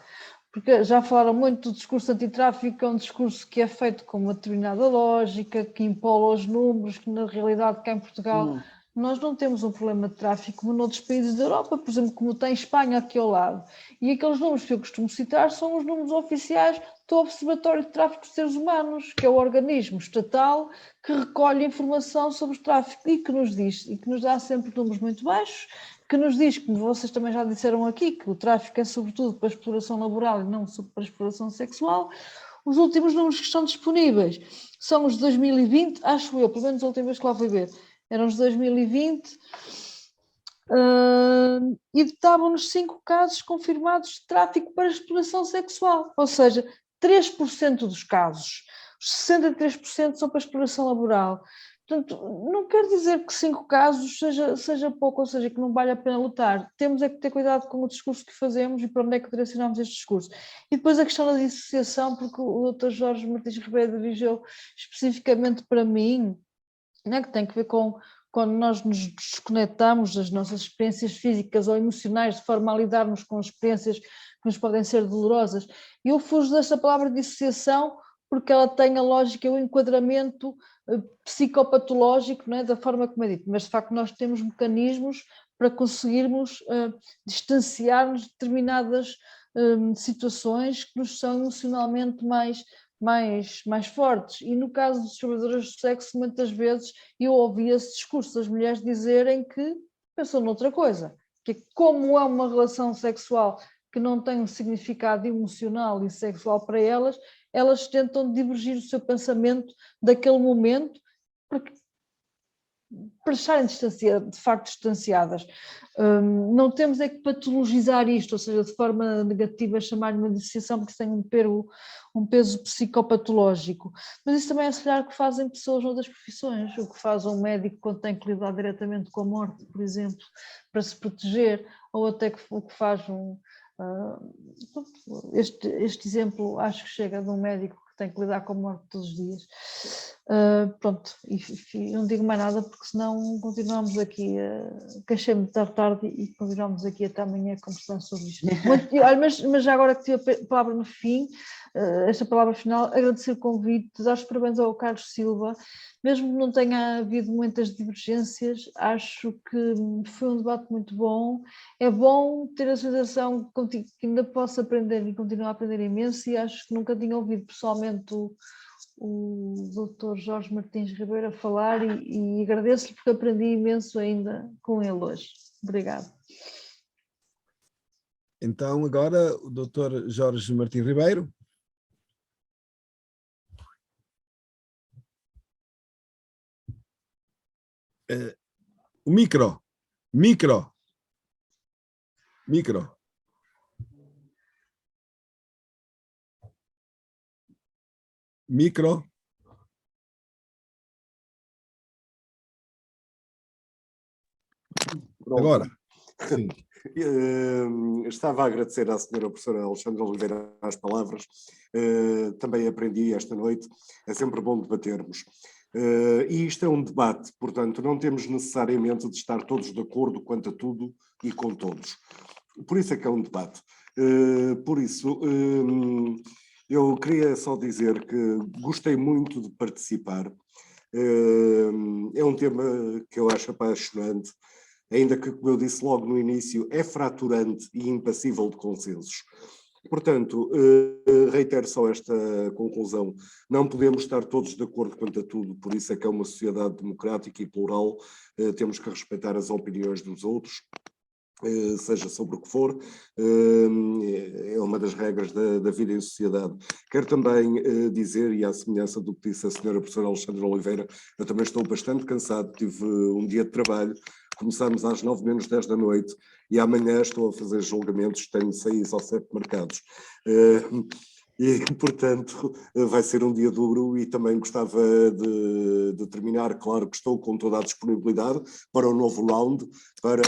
porque já falaram muito do discurso antitráfico, que é um discurso que é feito com uma determinada lógica, que empola os números, que na realidade cá em Portugal nós não temos um problema de tráfico como noutros países da Europa, por exemplo, como tem Espanha aqui ao lado. E aqueles números que eu costumo citar são os números oficiais do Observatório de Tráfico de Seres Humanos, que é o organismo estatal que recolhe informação sobre o tráfico e que nos diz, e que nos dá sempre números muito baixos, que nos diz, como vocês também já disseram aqui, que o tráfico é sobretudo para a exploração laboral e não para a exploração sexual. Os últimos números que estão disponíveis são os de 2020, acho eu, pelo menos a última vez que lá fui ver, eram os de 2020, e estavam-nos 5 casos confirmados de tráfico para exploração sexual, ou seja, 3% dos casos, os 63% são para exploração laboral. Portanto, não quer dizer que 5 casos seja pouco, ou seja, que não vale a pena lutar. Temos é que ter cuidado com o discurso que fazemos e para onde é que direcionamos este discurso. E depois a questão da dissociação, porque o Dr. Jorge Martins Ribeiro dirigiu especificamente para mim, né, que tem que ver com quando nós nos desconectamos das nossas experiências físicas ou emocionais de forma a lidarmos com experiências que nos podem ser dolorosas. E eu fujo desta palavra dissociação porque ela tem a lógica e o enquadramento psicopatológico, né, da forma como é dito, mas de facto nós temos mecanismos para conseguirmos distanciar-nos de determinadas situações que nos são emocionalmente mais fortes. E no caso dos trabalhadores do sexo, muitas vezes eu ouvi esse discurso das mulheres dizerem que pensam noutra coisa, que como é uma relação sexual que não tem um significado emocional e sexual para elas, elas tentam divergir o seu pensamento daquele momento para estarem de facto distanciadas. Não temos é que patologizar isto, ou seja, de forma negativa chamar uma dissociação porque tem um peso psicopatológico, mas isso também é se calhar o que fazem pessoas noutras profissões, o que faz um médico quando tem que lidar diretamente com a morte, por exemplo, para se proteger, ou até o que faz este exemplo acho que chega de um médico que tem que lidar com a morte todos os dias. Pronto, e não digo mais nada porque senão continuamos aqui, queixei-me de tarde e continuamos aqui até amanhã conversando sobre isto. Mas já agora que tive a palavra no fim, esta palavra final, agradecer o convite, dar os parabéns ao Carlos Silva, mesmo que não tenha havido muitas divergências, acho que foi um debate muito bom, é bom ter a sensação que ainda posso aprender e continuar a aprender imenso, e acho que nunca tinha ouvido pessoalmente o Dr. Jorge Martins Ribeiro a falar e agradeço-lhe porque aprendi imenso ainda com ele hoje. Obrigada. Então agora o Dr. Jorge Martins Ribeiro. O micro. Micro. Pronto. Agora. Sim. Estava a agradecer à senhora professora Alexandra Oliveira as palavras. Também aprendi esta noite. É sempre bom debatermos. E isto é um debate, portanto, não temos necessariamente de estar todos de acordo quanto a tudo e com todos. Por isso é que é um debate. Por isso, eu queria só dizer que gostei muito de participar. É um tema que eu acho apaixonante, ainda que, como eu disse logo no início, é fraturante e impassível de consensos. Portanto, reitero só esta conclusão. Não podemos estar todos de acordo quanto a tudo, por isso é que é uma sociedade democrática e plural. Temos que respeitar as opiniões dos outros, seja sobre o que for, é uma das regras da vida em sociedade. Quero também dizer, e à semelhança do que disse a senhora professora Alexandra Oliveira, eu também estou bastante cansado, tive um dia de trabalho, começamos às 9 menos 10 da noite, e amanhã estou a fazer julgamentos, tenho 6 ou 7 marcados. E, portanto, vai ser um dia duro e também gostava de terminar. Claro que estou com toda a disponibilidade para um novo round, para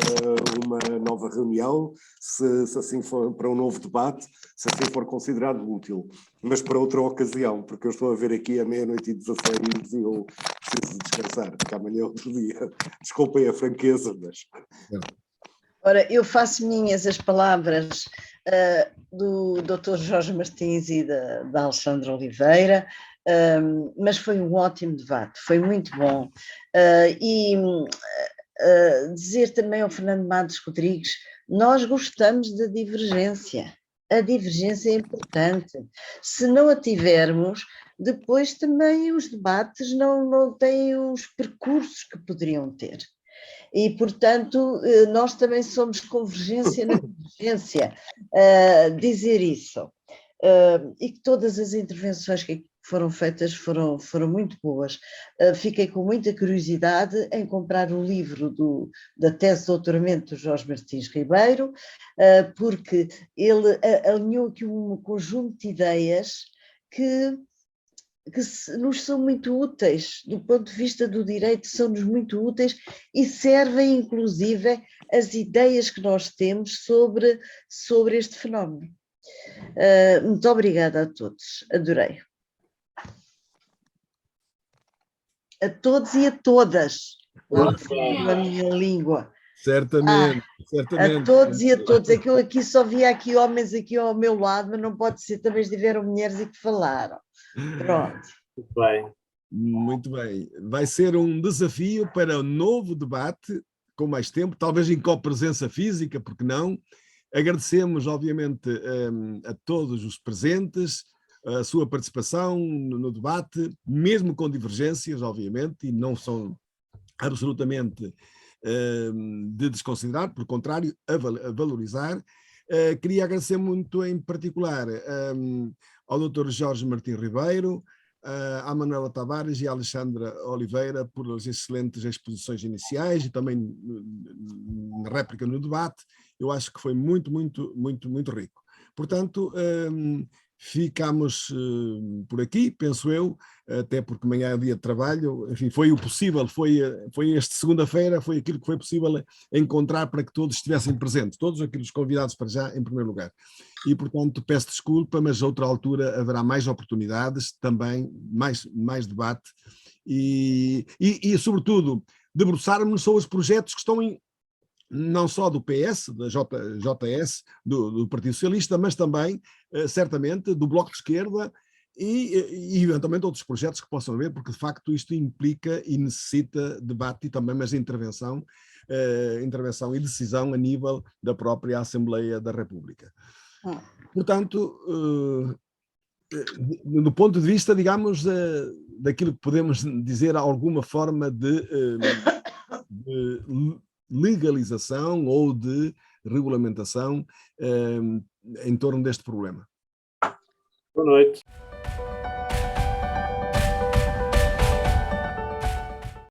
uma nova reunião, se assim for, para um novo debate, se assim for considerado útil. Mas para outra ocasião, porque eu estou a ver aqui a 00:16 e eu preciso descansar, porque amanhã é outro dia. Desculpem a franqueza, mas... Ora, eu faço minhas as palavras do Dr. Jorge Martins e da Alexandra Oliveira, mas foi um ótimo debate, foi muito bom. Dizer também ao Fernando Matos Rodrigues, nós gostamos da divergência. A divergência é importante. Se não a tivermos, depois também os debates não têm os percursos que poderiam ter. E, portanto, nós também somos convergência na convergência, dizer isso. E que todas as intervenções que foram feitas foram muito boas. Fiquei com muita curiosidade em comprar o livro da tese de doutoramento do Jorge Martins Ribeiro, porque ele alinhou aqui um conjunto de ideias que nos são muito úteis, do ponto de vista do direito, são-nos muito úteis e servem, inclusive, as ideias que nós temos sobre este fenómeno. Muito obrigada a todos, adorei. A todos e a todas, na minha língua. Certamente, certamente. A todos e a todos. É que eu aqui só via aqui homens aqui ao meu lado, mas não pode ser, também tiveram mulheres e que falaram. Pronto. Muito bem. Muito bem. Vai ser um desafio para um novo debate, com mais tempo, talvez em copresença física, porque não? Agradecemos, obviamente, a todos os presentes, a sua participação no debate, mesmo com divergências, obviamente, e não são absolutamente de desconsiderar, pelo contrário, a valorizar. Queria agradecer muito, em particular, ao Dr. Jorge Martins Ribeiro, à Manuela Tavares e à Alexandra Oliveira por as excelentes exposições iniciais e também na réplica no debate. Eu acho que foi muito rico. Portanto, ficamos por aqui, penso eu, até porque amanhã é dia de trabalho. Enfim, foi o possível, foi esta segunda-feira, foi aquilo que foi possível encontrar para que todos estivessem presentes, todos aqueles convidados para já, em primeiro lugar. E, portanto, peço desculpa, mas a outra altura haverá mais oportunidades, também mais debate e sobretudo, debruçarmos sobre os projetos que estão não só do PS, da JS, do Partido Socialista, mas também, certamente, do Bloco de Esquerda e eventualmente outros projetos que possam haver, porque de facto isto implica e necessita debate e também, mas intervenção e decisão a nível da própria Assembleia da República. Portanto, do ponto de vista, digamos, daquilo que podemos dizer alguma forma de legalização ou de regulamentação em torno deste problema. Boa noite.